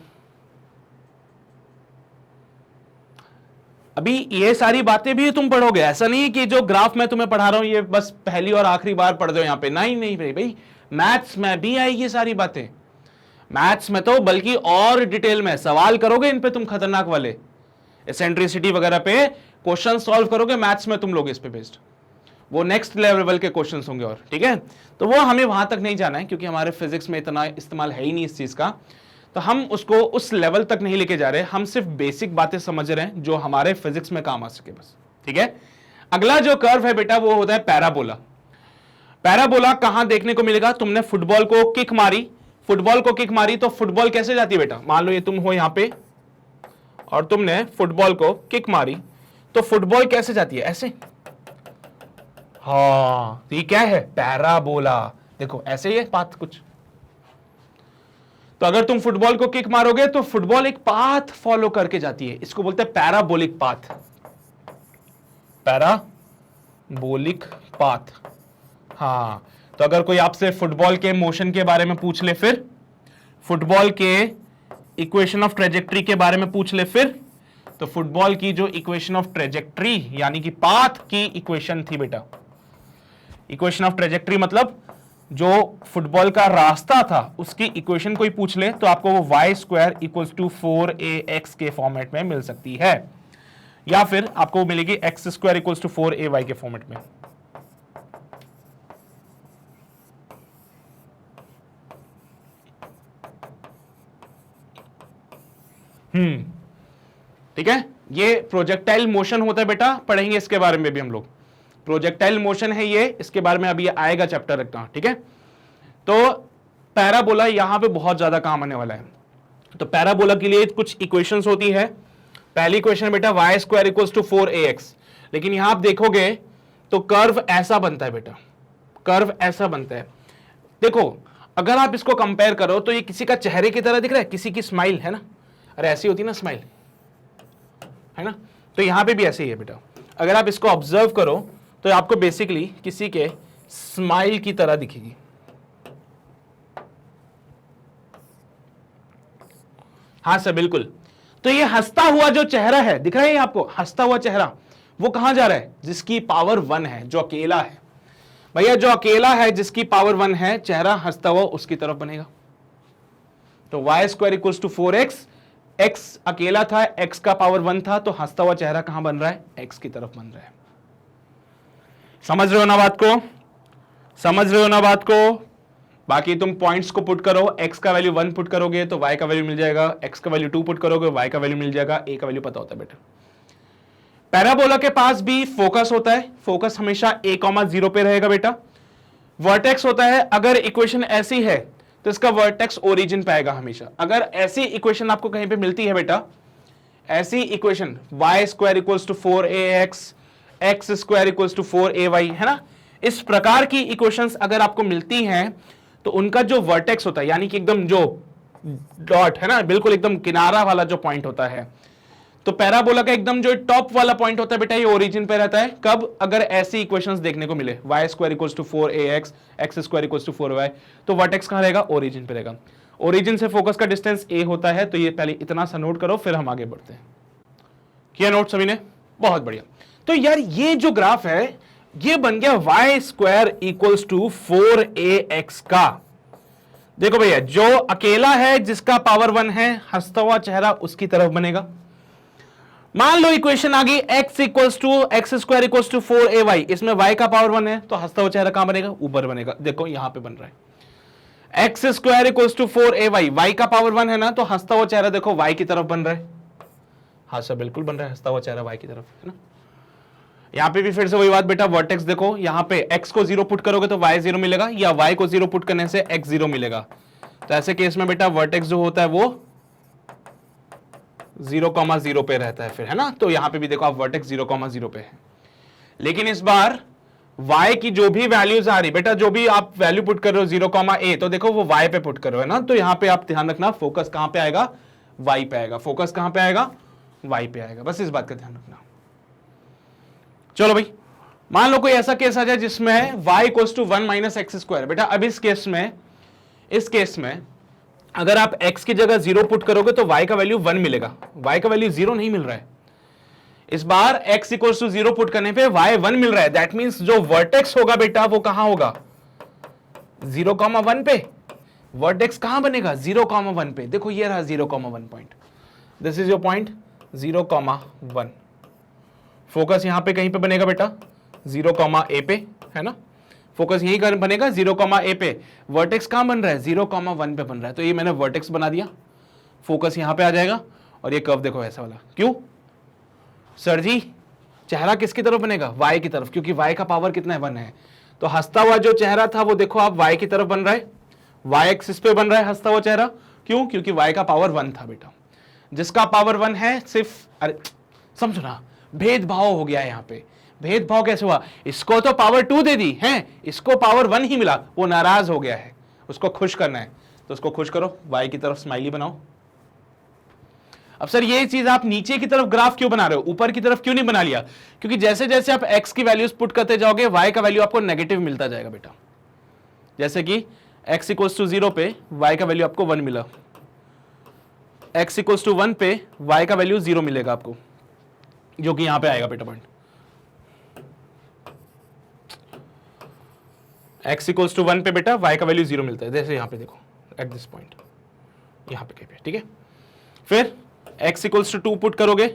अभी ये सारी बातें भी तुम पढ़ोगे, ऐसा नहीं कि जो ग्राफ मैं तुम्हें पढ़ा रहा हूं ये बस पहली और आखिरी बार पढ़ दो यहां पे, नहीं नहीं भाई, मैथ्स में भी आएगी सारी बातें। मैथ्स में तो बल्कि और डिटेल में सवाल करोगे इन पे तुम, खतरनाक वाले एसेंट्रिसिटी वगैरह पे क्वेश्चन सॉल्व करोगे मैथ्स में तुम लोग इस पे बेस्ड, वो नेक्स्ट लेवल के क्वेश्चंस होंगे। और ठीक है, तो वो हमें वहां तक नहीं जाना है क्योंकि हमारे फिजिक्स में इतना इस्तेमाल है ही नहीं इस चीज का, तो हम उसको उस लेवल तक नहीं लेके जा रहे, हम सिर्फ बेसिक बातें समझ रहे हैं जो हमारे फिजिक्स में काम आ सके बस। ठीक है, अगला जो कर्व है बेटा वो होता है पैराबोला। पैराबोला कहां देखने को मिलेगा? तुमने फुटबॉल को किक मारी, फुटबॉल को किक मारी तो फुटबॉल कैसे जाती है बेटा? मान लो ये तुम हो यहां पे और तुमने फुटबॉल को किक मारी तो फुटबॉल कैसे जाती है? ऐसे। हाँ, तो ये क्या है? पैराबोला। देखो ऐसे ही है पाथ कुछ। तो अगर तुम फुटबॉल को किक मारोगे तो फुटबॉल एक पाथ फॉलो करके जाती है, इसको बोलते हैं पैराबोलिक पाथ। Parabolic path. हाँ, तो अगर कोई आपसे फुटबॉल के मोशन के बारे में पूछ ले, फिर फुटबॉल के इक्वेशन ऑफ ट्रेजेक्ट्री के बारे में पूछ ले, फिर तो फुटबॉल की जो इक्वेशन ऑफ ट्रेजेक्ट्री यानी कि पाथ की इक्वेशन थी बेटा, इक्वेशन ऑफ ट्रेजेक्ट्री मतलब जो फुटबॉल का रास्ता था उसकी इक्वेशन कोई पूछ ले तो आपको वो y square equals to 4ax के फॉर्मेट में मिल सकती है, या फिर आपको मिलेगी x square equals to 4ay के फॉर्मेट में। ठीक है, ये प्रोजेक्टाइल मोशन होता है बेटा, पढ़ेंगे इसके बारे में भी हम लोग। प्रोजेक्टाइल मोशन है ये, इसके बारे में अभी आएगा चैप्टर रखना। ठीक है, तो पैराबोला यहां पे बहुत ज्यादा काम आने वाला है। तो पैराबोला के लिए कुछ इक्वेशंस होती है। पहली इक्वेशन बेटा y square equals to 4ax, लेकिन यहां आप देखोगे तो कर्व ऐसा बनता है बेटा, कर्व ऐसा बनता है। देखो अगर आप इसको कंपेयर करो तो ये किसी का चेहरे की तरह दिख रहा है, किसी की स्माइल है ना, अरे ऐसी होती ना स्माइल, है ना, तो यहां पे भी ऐसे ही है बेटा। अगर आप इसको ऑब्जर्व करो तो आपको बेसिकली किसी के स्माइल की तरह दिखेगी। हाँ सर बिल्कुल, तो ये हंसता हुआ जो चेहरा है दिख रहा है आपको, हंसता हुआ चेहरा, वो कहां जा रहा है? जिसकी पावर 1 है, जो अकेला है भैया, जो अकेला है जिसकी पावर 1 है, चेहरा हंसता हुआ उसकी तरफ बनेगा। तो y square equals to 4x, x अकेला था, x का पावर 1 था, तो हंसता हुआ चेहरा कहां बन रहा है? x की तरफ बन रहा है। समझ रहे हो ना बात को? समझ रहे हो ना बात को? बाकी तुम पॉइंट्स को पुट करो, x का वैल्यू 1 पुट करोगे तो y का वैल्यू मिल जाएगा, x का वैल्यू 2 पुट करोगे y का वैल्यू मिल जाएगा, a का वैल्यू पता होता है बेटा। पैराबोला के पास भी फोकस होता है, फोकस हमेशा a, 0 पे रहेगा बेटा। वर्टेक्स होता है, अगर इक्वेशन ऐसी है तो इसका वर्टेक्स ओरिजिन पे आएगा हमेशा। अगर ऐसी इक्वेशन आपको कहीं पे मिलती है बेटा, ऐसी equation y square equals to 4ax, x square equals to 4ay, है ना, इस प्रकार की इक्वेशंस अगर आपको मिलती हैं तो उनका जो वर्टेक्स होता है यानी कि एकदम जो डॉट है ना, बिल्कुल एकदम किनारा वाला जो पॉइंट होता है, तो पैराबोला का एकदम जो टॉप वाला पॉइंट होता है बेटा, ये ओरिजिन पे रहता है। कब? अगर ऐसी इक्वेशंस देखने को मिले, y square equals to 4ax, x square equals to 4y, तो वर्टेक्स कहां रहेगा? ओरिजिन पे रहेगा। ओरिजिन से फोकस का डिस्टेंस a होता है, तो ये पहले इतना सा नोट करो, फिर हम आगे बढ़ते हैं। किया नोट सभी ने? बहुत बढ़िया। तो यार ये जो ग्राफ है ये बन गया y square equals to 4ax का। देखो भैया, जो अकेला है जिसका पावर 1 है, हंसता हुआ चेहरा उसकी तरफ बनेगा। मान लो इक्वेशन आ गई x equals to x square equals to 4ay, इसमें y का पावर 1 है तो हंसता हुआ चेहरा कहां बनेगा? ऊपर बनेगा। देखो यहां पे बन रहा है x square equals to 4ay, y का पावर 1 है ना, तो हंसता हुआ चेहरा देखो y की तरफ बन रहा है। हाँ सर बिल्कुल बन रहा है, हंसता हुआ चेहरा y की तरफ, है ना। यहां पे भी फिर से वही बात बेटा, वर्टेक्स देखो, यहां पे x को 0 पुट करोगे तो y 0 मिलेगा, या y को 0 पुट करने से x 0 मिलेगा। तो ऐसे केस में बेटा वर्टेक्स जो होता है वो 0,0 पे रहता है फिर, है ना। तो यहां पे भी देखो आप वर्टेक्स 0,0 पे है, लेकिन इस बार y की जो भी वैल्यूज आ रही बेटा, जो भी आप वैल्यू पुट कर रहे हो 0,a, तो देखो वो y पे पुट करो, है ना। तो यहां पे आप ध्यान रखना, फोकस कहां पे आएगा? y पे आएगा। फोकस कहां पे आएगा? y पे आएगा, बस इस बात का ध्यान रखना। चलो भाई, मान लो कोई ऐसा केस आ जाए जिसमें y equals to 1 minus x square. बेटा अब इस केस में अगर आप x की जगह 0 पुट करोगे तो y का वैल्यू 1 मिलेगा, y का वैल्यू 0 नहीं मिल रहा है। इस बार x इक्वल्स टू 0 पुट करने पे y 1 मिल रहा है। दैट मींस जो वर्टेक्स होगा बेटा वो कहां होगा, 0,1 पे। वर्टेक्स कहां बनेगा, 0,1 पे। देखो ये रहा 0,1 point, this is your point 0,1। Focus यहां पे कहीं पे बनेगा बेटा, 0,a पे, है ना। फोकस यहीं कर बनेगा 0,a पे। वर्टेक्स कहां बन रहा है, 0,1 पे बन रहा है। तो ये मैंने वर्टेक्स बना दिया, फोकस यहां पे आ जाएगा। और ये कर्व देखो ऐसा वाला। क्यों सर जी, चेहरा किसकी तरफ बनेगा, y की तरफ, क्योंकि y का पावर कितना है, 1 है। तो हंसता हुआ जो चेहरा था वो देखो आप y की तरफ बन रहा है, y एक्सिस पे बन रहा है हंसता हुआ चेहरा। क्यों, क्योंकि y का पावर 1 था बेटा। जिसका पावर 1 है सिर्फ, अरे समझो ना, भेदभाव हो गया है यहां पे। भेदभाव कैसे हुआ, इसको तो पावर 2 दे दी है, इसको पावर 1 ही मिला, वो नाराज हो गया है, उसको खुश करना है। तो उसको खुश करो, y की तरफ स्माइली बनाओ। अब सर ये चीज आप नीचे की तरफ ग्राफ क्यों बना रहे हो, ऊपर की तरफ क्यों नहीं बना लिया, क्योंकि जैसे जैसे आप x की वैल्यूज पुट करते जाओगे y का वैल्यू आपको नेगेटिव मिलता जाएगा बेटा। जैसे कि x इक्वल्स टू 0 पे y का वैल्यू आपको 1 मिला, x इक्वल्स टू 1 पे y का वैल्यू 0 मिलेगा आपको, जो कि यहां पे आएगा बेटा पॉइंट। x इक्वल्स टू 1 पे बेटा y का वैल्यू 0 मिलता है, जैसे यहां पे देखो एट दिस पॉइंट, यहां पे कहीं पे, ठीक है। फिर x इक्वल्स टू 2 पुट करोगे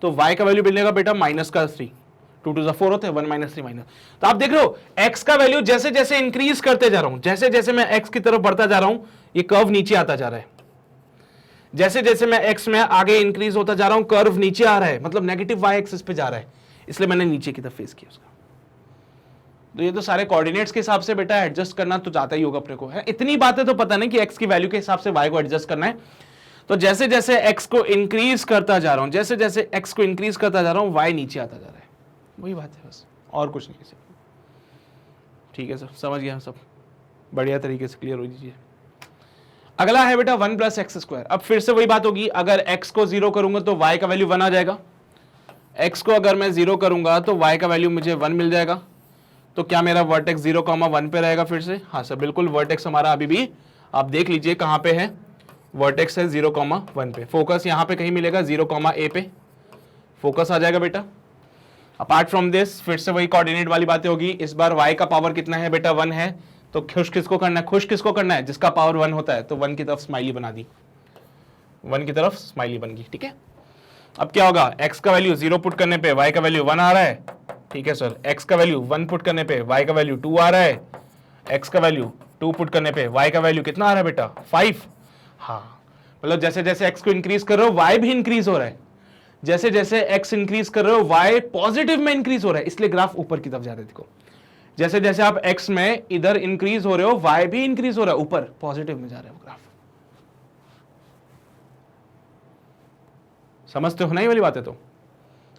तो y का वैल्यू मिलेगा बेटा माइनस का 3, 2 टू 4 होते हैं, 1 माइनस 3 माइनस। तो आप देख रहे हो x का वैल्यू जैसे जैसे इंक्रीज करते जा रहा हूं, जैसे जैसे मैं x की तरफ बढ़ता जा रहा हूं, ये कर्व नीचे आता जा रहा है। जैसे जैसे मैं x में आगे इंक्रीज होता जा रहा हूं, कर्व नीचे आ रहा है, मतलब नेगेटिव y एक्सिस पे जा रहा है, इसलिए मैंने नीचे की तरफ फेस किया उसका। तो ये तो सारे कोऑर्डिनेट्स के हिसाब से बेटा एडजस्ट करना तो चाहता ही होगा अपने को, है। इतनी बातें तो पता नहीं कि x की वैल्यू के हिसाब से y को एडजस्ट करना है। तो जैसे जैसे x को इंक्रीज करता जा रहा हूं, जैसे जैसे x को इंक्रीज करता जा रहा हूं, y नीचे आता जा रहा है। वही बात है बस, और कुछ नहीं। ठीक है सर, समझ गया सब, बढ़िया तरीके से क्लियर हो दीजिए। अगला है बेटा 1 प्लस एक्स स्क्वायर। अब फिर से वही बात होगी, अगर x को 0 करूंगा तो y का वैल्यू 1 आ जाएगा, x को अगर मैं 0 करूंगा तो y का वैल्यू मुझे 1 मिल जाएगा। तो क्या मेरा वर्टेक्स 0,1 पे रहेगा फिर से, हाँ सर बिल्कुल, वर्टेक्स हमारा अभी भी आप देख लीजिए कहां पे है, वर्टेक्स है 0,1 पे। फोकस यहां पे कहीं मिलेगा 0,a पे, फोकस आ जाएगा बेटा। अपार्ट फ्रॉम दिस फिर से वही कोऑर्डिनेट वाली बातें होगी। इस बार y का पावर कितना है बेटा, 1 है। तो खुश किसको करना है, खुश किसको करना है, जिसका पावर 1 होता है। तो 1 की तरफ स्माइली बना दी, 1 की तरफ स्माइली बन गई, ठीक है। अब क्या होगा, x का वैल्यू 0 पुट करने पे y का वैल्यू 1 आ रहा है, ठीक है सर। x का वैल्यू 1 पुट करने पे y का वैल्यू 2 आ रहा है, x का वैल्यू 2 पुट करने पे y का वैल्यू कितना आ रहा है बेटा, 5। हाँ, मतलब जैसे जैसे x को इंक्रीज कर रहे हो y भी इंक्रीज हो रहा है, जैसे जैसे x इंक्रीज कर रहे हो y पॉजिटिव में इंक्रीज हो रहा है, इसलिए ग्राफ ऊपर की तरफ जा रहा है। देखो जैसे जैसे आप x में इधर इंक्रीज हो रहे हो y भी इंक्रीज हो रहा है, ऊपर पॉजिटिव में जा रहा है वो ग्राफ। समझते हो ना ये वाली बात है। तो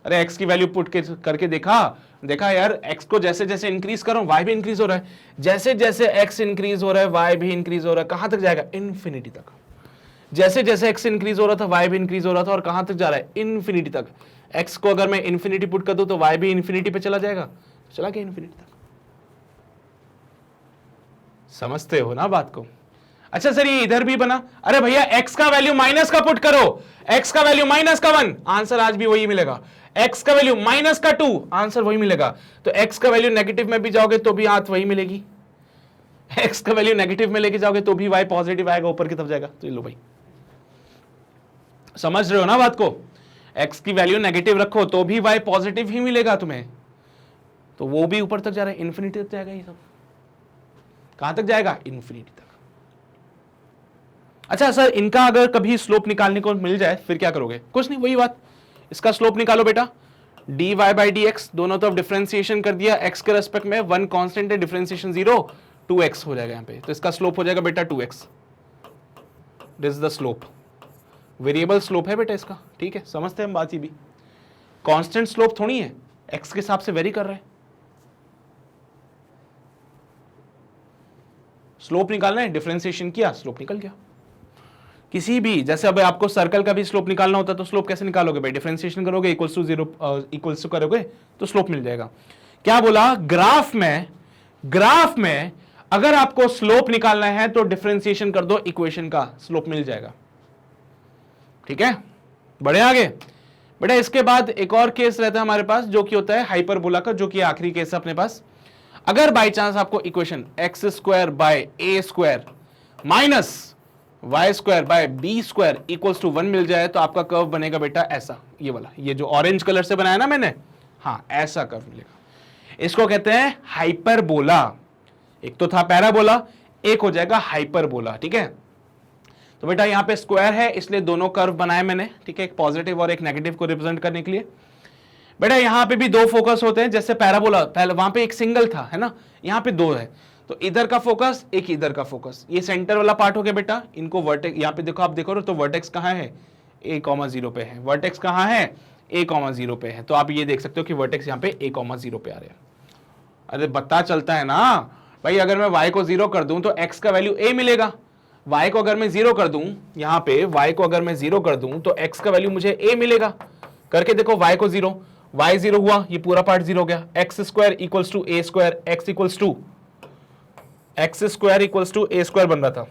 अरे x की वैल्यू पुट करके देखा यार, x को जैसे जैसे इंक्रीज कर रहा हूं y भी इंक्रीज हो रहा है, जैसे जैसे x इंक्रीज हो रहा है y भी इंक्रीज हो रहा है, कहां तक जाएगा, इन्फिनिटी तक। जैसे जैसे x इंक्रीज हो रहा था y भी इंक्रीज हो रहा था, और कहां तक जा रहा है, इन्फिनिटी तक। x को अगर मैं इन्फिनिटी पुट कर दूं तो y भी इन्फिनिटी पे चला जाएगा, चला गया इन्फिनिटी तक। समझते हो ना बात को। अच्छा सर ये इधर भी बना, अरे भैया x का वैल्यू माइनस का पुट करो, x का वैल्यू माइनस का 1, आंसर आज भी वही मिलेगा। x का वैल्यू माइनस का 2, आंसर वही मिलेगा। तो x का वैल्यू नेगेटिव में भी जाओगे तो भी आंसर वही मिलेगी, x का वैल्यू नेगेटिव में लेके जाओगे तो भी y पॉजिटिव आएगा, ऊपर की तरफ जाएगा। तो लो भाई, समझ रहे हो ना बात को। x की वैल्यू नेगेटिव रखो तो भी y पॉजिटिव ही मिलेगा तुम्हें, तो वो भी ऊपर तक जा रहा है, इन्फिनिटी तक जाएगा। ये सब कहां तक जाएगा, इन्फिनिटी तक। अच्छा सर इनका अगर कभी स्लोप निकालने को मिल जाए फिर क्या करोगे, कुछ नहीं, वही बात, इसका स्लोप निकालो बेटा। dy बाई dx दोनों तरफ डिफरेंशिएशन कर दिया, x के रेस्पेक्ट में 1 कांस्टेंट है, डिफरेंशिएशन 0, 2x हो जाएगा यहाँ पे। तो इसका स्लोप हो जाएगा बेटा 2x, this is the slope. Variable slope है बेटा इसका, ठीक है, समझते हैं हम बात। ही भी कांस्टेंट स्लोप थोड़ी है, x के हिसाब से वेरी कर रहा है। स्लोप निकालना है, डिफरेंशिएशन किया, स्लोप निकल गया। किसी भी, जैसे अब आपको सर्कल का भी स्लोप निकालना होता है तो स्लोप कैसे निकालोगे भाई, डिफरेंशिएशन करोगे, equals to zero equals to करोगे तो स्लोप मिल जाएगा। क्या बोला, ग्राफ में अगर आपको स्लोप निकालना है तो डिफरेंशिएशन कर दो, इक्वेशन का स्लोप मिल जाएगा। ठीक है, बढ़े आगे बेटा। इसके बाद एक और केस रहता है हमारे पास जो कि होता है हाइपरबोला का, जो कि आखिरी केस है अपने पास। अगर बाई चांस आपको equation x square by a square minus y square by b square equals to 1 मिल जाए तो आपका कर्व बनेगा बेटा ऐसा, ये वाला, ये जो ऑरेंज कलर से बनाया ना मैंने, हाँ ऐसा कर्व मिलेगा। इसको कहते हैं हाइपरबोला। एक तो था पैराबोला, एक हो जाएगा हाइपरबोला। ठीक है, तो बेटा यहां पे स्क्वायर है इसलिए दोनों कर्व बनाए मैंने। ठीक है, एक पॉजिटिव और एक नेगेटिव को रिप्रेजेंट करने के लिए। बेटा यहां पे भी दो फोकस होते हैं, जैसे पैराबोला पहले वहां पे एक सिंगल था, है ना, यहां पे दो है, तो इधर का फोकस एक इधर का फोकस, ये सेंटर वाला पार्ट हो गया बेटा। इनको वर्टेक्स, यहाँ पे देखो, आप देखो तो वर्टेक्स कहाँ है, a,0 पे है। वर्टेक्स कहाँ है, a,0 पे है। तो आप ये देख सकते हो कि वर्टेक्स यहाँ पे a,0 पे आ रहे हैं। अरे पता चलता है ना भाई, अगर मैं y को 0 कर दूं तो x का वैल्यू a मिलेगा। y को अगर मैं 0 कर दूं, यहाँ पे y को अगर मैं 0 कर दूं तो x का वैल्यू मुझे a मिलेगा। करके देखो, y को 0, y 0 हुआ, ये पूरा पार्ट 0 हो गया। X square equals to a square, x equals to x square equals to a square बन रहा था,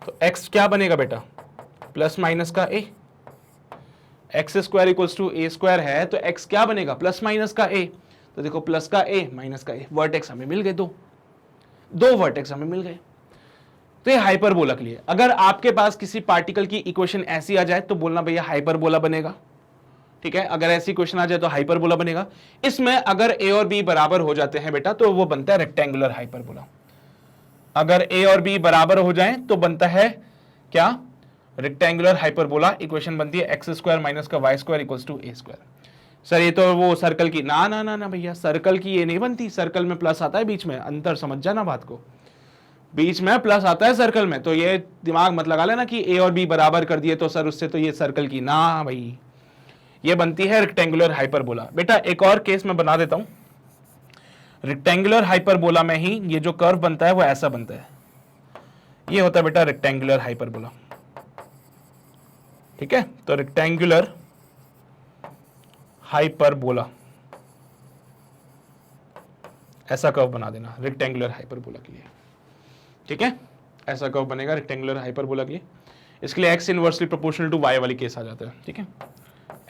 तो x क्या बनेगा बेटा, प्लस माइनस का a। X square equals to a square है तो x क्या बनेगा, प्लस माइनस का a। तो देखो प्लस का a माइनस का a, वर्टेक्स हमें मिल गए, दो वर्टेक्स हमें मिल गए। तो ये हाइपरबोला के लिए, अगर आपके पास किसी पार्टिकल की इक्वेशन ऐसी आ जाए तो बोलना भैया हाइपरबोला बनेगा। ठीक है, अगर ऐसी क्वेश्चन आ जाए तो हाइपरबोला बनेगा। इसमें अगर a और b बराबर हो जाते हैं बेटा तो वो बनता है रेक्टेंगुलर हाइपरबोला। अगर a और b बराबर हो जाएं तो बनता है क्या, रेक्टेंगुलर हाइपरबोला। इक्वेशन बनती है एक्स स्क्वायर माइनस का y square equals to a square. Sir ये तो वो सर्कल की, ना ना ना ना भैया, सर्कल की ये नहीं बनती। सर्कल में प्लस आता है बीच में, अंतर समझ जाना बात को, बीच में प्लस आता है सर्कल में। तो ये दिमाग मत लगा लेना कि a और b बराबर कर दिए तो सर उससे तो ये सर्कल की, ना भाई, ये बनती है रेक्टेंगुलर हाइपरबोला। बेटा एक और केस मैं बना देता हूं, रेक्टेंगुलर हाइपरबोला में ही ये जो कर्व बनता है वो ऐसा बनता है, ये होता है बेटा रेक्टेंगुलर हाइपरबोला। ठीक है, तो रेक्टेंगुलर हाइपरबोला, ऐसा कर्व बना देना रेक्टेंगुलर हाइपरबोला के लिए। ठीक है, ऐसा कर्व बनेगा रेक्टेंगुलर हाइपरबोला के लिए। इसके लिए x inversely proportional to y वाली केस आ जाता है। ठीक है,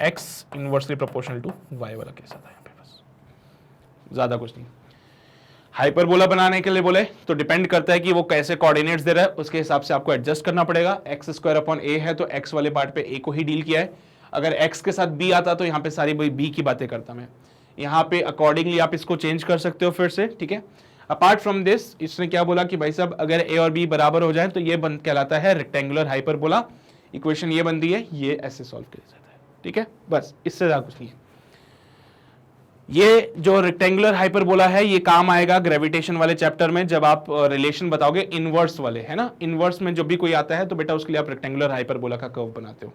x inversely proportional to y वाला केस आता है यहाँ पे, बस ज्यादा कुछ नहीं। हाइपरबोला बनाने के लिए बोले तो डिपेंड करता है कि वो कैसे कोऑर्डिनेट्स दे रहा है, उसके हिसाब से आपको एडजस्ट करना पड़ेगा। एक्स स्क्वायर अपॉन ए है तो x वाले पार्ट पे a को ही डील किया है। अगर x के साथ b आता तो यहाँ पे सारी b की बातें करता मैं, यहाँ पे अकॉर्डिंगली आप इसको चेंज कर सकते हो फिर से। ठीक है, अपार्ट फ्रॉम दिस इसने क्या बोला कि भाई साहब अगर a और b बराबर हो जाए तो ये बन कहलाता है रेक्टेंगुलर हाइपरबोला। इक्वेशन ये बनती है, ये ऐसे सॉल्व किया जाता है। ठीक है, बस इससे ज्यादा कुछ नहीं है। ये जो रेक्टेंगुलर हाइपरबोला है ये काम आएगा ग्रेविटेशन वाले चैप्टर में, जब आप रिलेशन बताओगे इनवर्स वाले, है ना। इनवर्स में जब भी कोई आता है तो बेटा उसके लिए आप रेक्टेंगुलर हाइपरबोला का कर्व बनाते हो।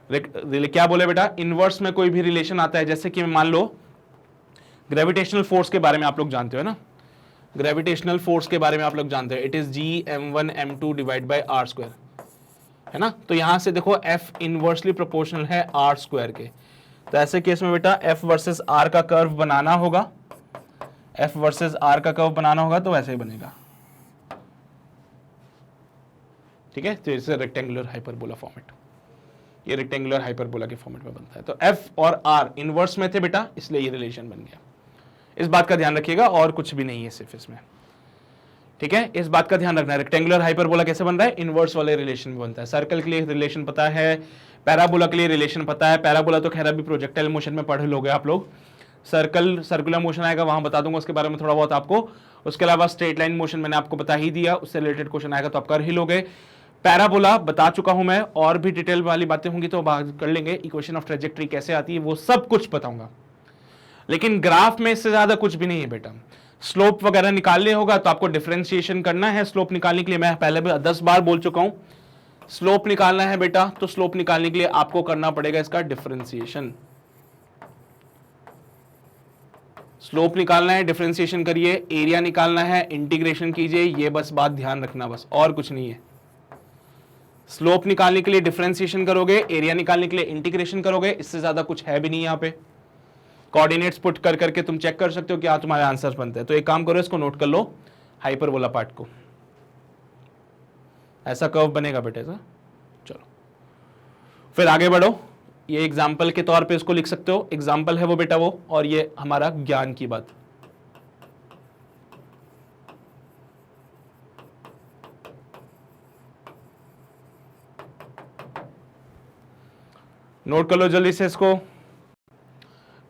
क्या बोले बेटा, इनवर्स में कोई भी रिलेशन आता है, जैसे कि मान लो ग्रेविटेशनल फोर्स के बारे में आप लोग जानते हो ना, ग्रेविटेशनल फोर्स के बारे में आप लोग जानते हो, it is G m1m2 divide by r square, है ना। तो यहां से देखो f इनवर्सली प्रोपोर्शनल है r स्क्वायर के, तो ऐसे केस में बेटा f वर्सेस r का कर्व बनाना होगा, f वर्सेस r का कर्व बनाना होगा तो वैसे ही बनेगा। ठीक है, तो इसे रेक्टेंगुलर हाइपरबोला फॉर्मेट, ये रेक्टेंगुलर हाइपरबोला के फॉर्मेट में बनता है। तो f और r इनवर्स में थे बेटा, इसलिए ये रिलेशन बन गया। इस बात का ध्यान रखिएगा, और कुछ भी नहीं है सिर्फ इसमें। ठीक है, इस बात का ध्यान रखना है, रेक्टेंगुलर हाइपरबोला कैसे बन रहा है, इनवर्स वाले रिलेशन में बनता है। सर्कल के लिए रिलेशन पता है, पैराबोला के लिए रिलेशन पता है। पैराबोला तो खैर अभी प्रोजेक्टाइल मोशन में पढ़ लोगे आप लोग, सर्कुलर मोशन आएगा वहां बता दूंगा उसके बारे में थोड़ा बहुत आपको। उसके अलावा स्ट्रेट लाइन मोशन मैंने आपको बता ही दिया, उससे रिलेटेड क्वेश्चन आएगा तो आप कर ही लोगे। पैराबोला बता चुका हूं मैं, और भी डिटेल वाली बातें होंगी तो बात कर लेंगे। इक्वेशन ऑफ ट्रेजेक्टरी कैसे आती है वो सब कुछ बताऊंगा, लेकिन ग्राफ में इससे ज्यादा कुछ भी नहीं है बेटा। स्लोप वगैरह निकालने होगा तो आपको डिफरेंशिएशन करना है। स्लोप निकालने के लिए मैं पहले भी 10 बार बोल चुका हूं, स्लोप निकालना है बेटा तो स्लोप निकालने के लिए आपको करना पड़ेगा इसका डिफरेंशिएशन। स्लोप निकालना है, डिफरेंशिएशन करिए, एरिया निकालना है, इंटीग्रेशन कीजिए, ये बस बात ध्यान रखना, बस और कुछ नहीं है। स्लोप निकालने के लिए डिफरेंशिएशन करोगे, एरिया निकालने के लिए इंटीग्रेशन करोगे, इससे ज्यादा कुछ है भी नहीं यहाँ पे। कोऑर्डिनेट्स पुट कर करके तुम चेक कर सकते हो कि हाँ तुम्हारे आंसर बनते हैं। तो एक काम करो, इसको नोट कर लो, हाइपरबोला पार्ट को, ऐसा कर्व बनेगा बेटे सा। चलो फिर आगे बढ़ो, ये एग्जाम्पल के तौर पे इसको लिख सकते हो, एग्जाम्पल है वो बेटा वो, और ये हमारा ज्ञान की बात। नोट कर लो जल्दी से, इसको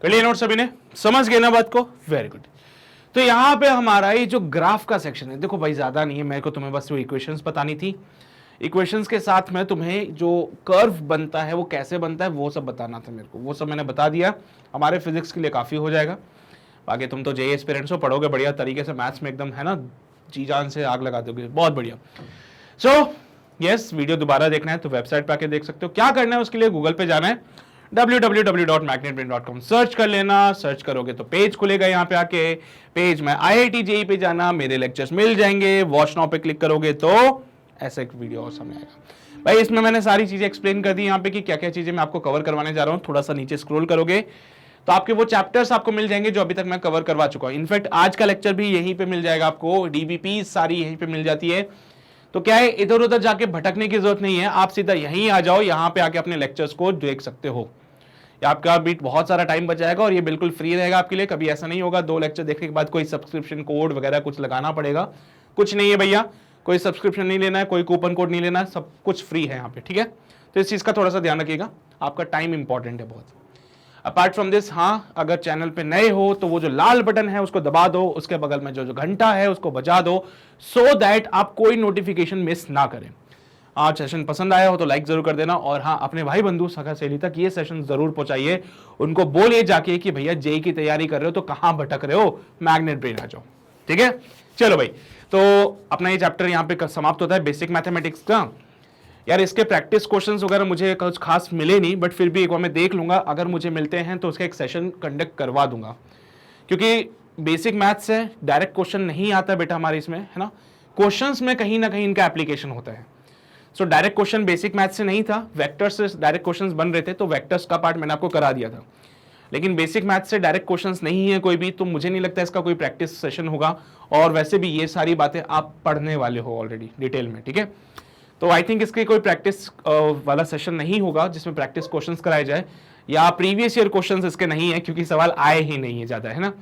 कर लिया नोट सभी ने, समझ गए ना बात को, वेरी गुड। तो यहां पे हमारा ये जो ग्राफ का सेक्शन है, देखो भाई ज्यादा नहीं है, मेरे को तुम्हें बस वो इक्वेशंस बतानी थी, इक्वेशंस के साथ में तुम्हें जो कर्व बनता है वो कैसे बनता है वो सब बताना था मेरे को, वो सब मैंने बता दिया, हमारे फिजिक्स के लिए काफी हो जाएगा। बाकी तुम तो जेईई एस्पिरेंट्स हो, पढ़ोगे बढ़िया तरीके से, मैथ्स में एकदम है ना जी जान से आग लगा दोगे, बहुत बढ़िया। सो यस, वीडियो दोबारा देखना है तो वेबसाइट पे आके देख सकते हो। क्या करना है उसके लिए, गूगल पे जाना है, www.magnetbrain.com सर्च कर लेना, सर्च करोगे तो पेज खुलेगा, यहाँ पे आके पेज में IIT JEE पे जाना, मेरे लेक्चर्स मिल जाएंगे, वॉच नाउ पे क्लिक करोगे तो ऐसा एक वीडियो और सामने आएगा। भाई इसमें मैंने सारी चीजें एक्सप्लेन कर दी यहाँ पे कि क्या क्या चीजें मैं आपको कवर करवाने जा रहा हूँ। थोड़ा सा नीचे स्क्रॉल करोगे तो आपके वो चैप्टर्स आपको मिल जाएंगे जो अभी तक मैं कवर करवा चुका हूँ। इनफैक्ट आज का लेक्चर भी यहीं पे मिल जाएगा आपको, DBP सारी यहीं पे मिल जाती है। तो क्या है, इधर उधर जाके भटकने की जरूरत नहीं है, आप सीधा यहीं आ जाओ, यहाँ पे आके अपने लेक्चर्स को देख सकते हो। आपका भी बहुत सारा टाइम बच जाएगा और ये बिल्कुल फ्री रहेगा आपके लिए। कभी ऐसा नहीं होगा 2 लेक्चर देखने के बाद कोई सब्सक्रिप्शन कोड वगैरह कुछ लगाना पड़ेगा, कुछ नहीं है भैया, कोई सब्सक्रिप्शन नहीं लेना है, कोई कूपन कोड नहीं लेना है, सब कुछ फ्री है यहाँ पे, ठीक है। तो इस चीज का थोड़ा सा ध्यान रखिएगा, आपका टाइम इंपॉर्टेंट है बहुत। अपार्ट फ्रॉम दिस, हाँ अगर चैनल पे नए हो तो वो जो लाल बटन है उसको दबा दो, उसके बगल में जो घंटा है उसको बजा दो, सो दैट आप कोई नोटिफिकेशन मिस ना करें। आज सेशन पसंद आया हो तो लाइक जरूर कर देना, और हाँ अपने भाई बंधु सखा सहेली तक ये सेशन जरूर पहुंचाइए, उनको बोलिए जाके कि भैया जेईई की तैयारी कर रहे हो तो कहां भटक रहे हो, मैग्नेट ब्रेन आ जाओ, ठीक है। चलो भाई, तो अपना ये चैप्टर यहाँ पे समाप्त होता है, बेसिक मैथमेटिक्स का। यार इसके प्रैक्टिस क्वेश्चंस वगैरह मुझे कुछ खास मिले नहीं, बट फिर भी एक बार मैं देख लूंगा, अगर मुझे मिलते हैं तो उसका एक सेशन कंडक्ट करवा दूंगा, क्योंकि बेसिक मैथ्स से डायरेक्ट क्वेश्चन नहीं आता बेटा हमारे इसमें, है ना। क्वेश्चंस में कहीं ना कहीं इनका एप्लीकेशन होता है। So direct question basic maths से नहीं था, वेक्टर्स से डायरेक्ट क्वेश्चंस बन रहे थे, तो वेक्टर्स का पार्ट मैंने आपको करा दिया था। लेकिन बेसिक मैथ्स से डायरेक्ट क्वेश्चंस नहीं है कोई भी, तो मुझे नहीं लगता इसका कोई प्रैक्टिस सेशन होगा, और वैसे भी ये सारी बातें आप पढ़ने वाले हो ऑलरेडी डिटेल में, ठीक है। तो आई थिंक इसके कोई प्रैक्टिस वाला सेशन नहीं होगा जिसमें प्रैक्टिस क्वेश्चंस कराए जाए, या प्रीवियस ईयर क्वेश्चंस इसके नहीं है, क्योंकि सवाल आए ही नहीं है ज्यादा, है ना।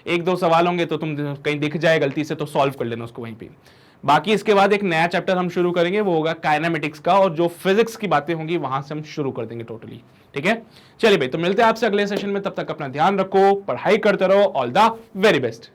1-2 सवाल होंगे तो तुम कहीं दिख जाए गलती से तो सॉल्व कर लेना उसको वहीं पे। बाकी इसके बाद एक नया चैप्टर हम शुरू करेंगे, वो होगा काइनेमेटिक्स का, और जो फिजिक्स की बातें होंगी वहां से हम शुरू कर देंगे टोटली, ठीक है। चलिए भाई, तो मिलते हैं आपसे अगले सेशन में, तब तक अपना ध्यान रखो, पढ़ाई करते रहो, ऑल द वेरी बेस्ट।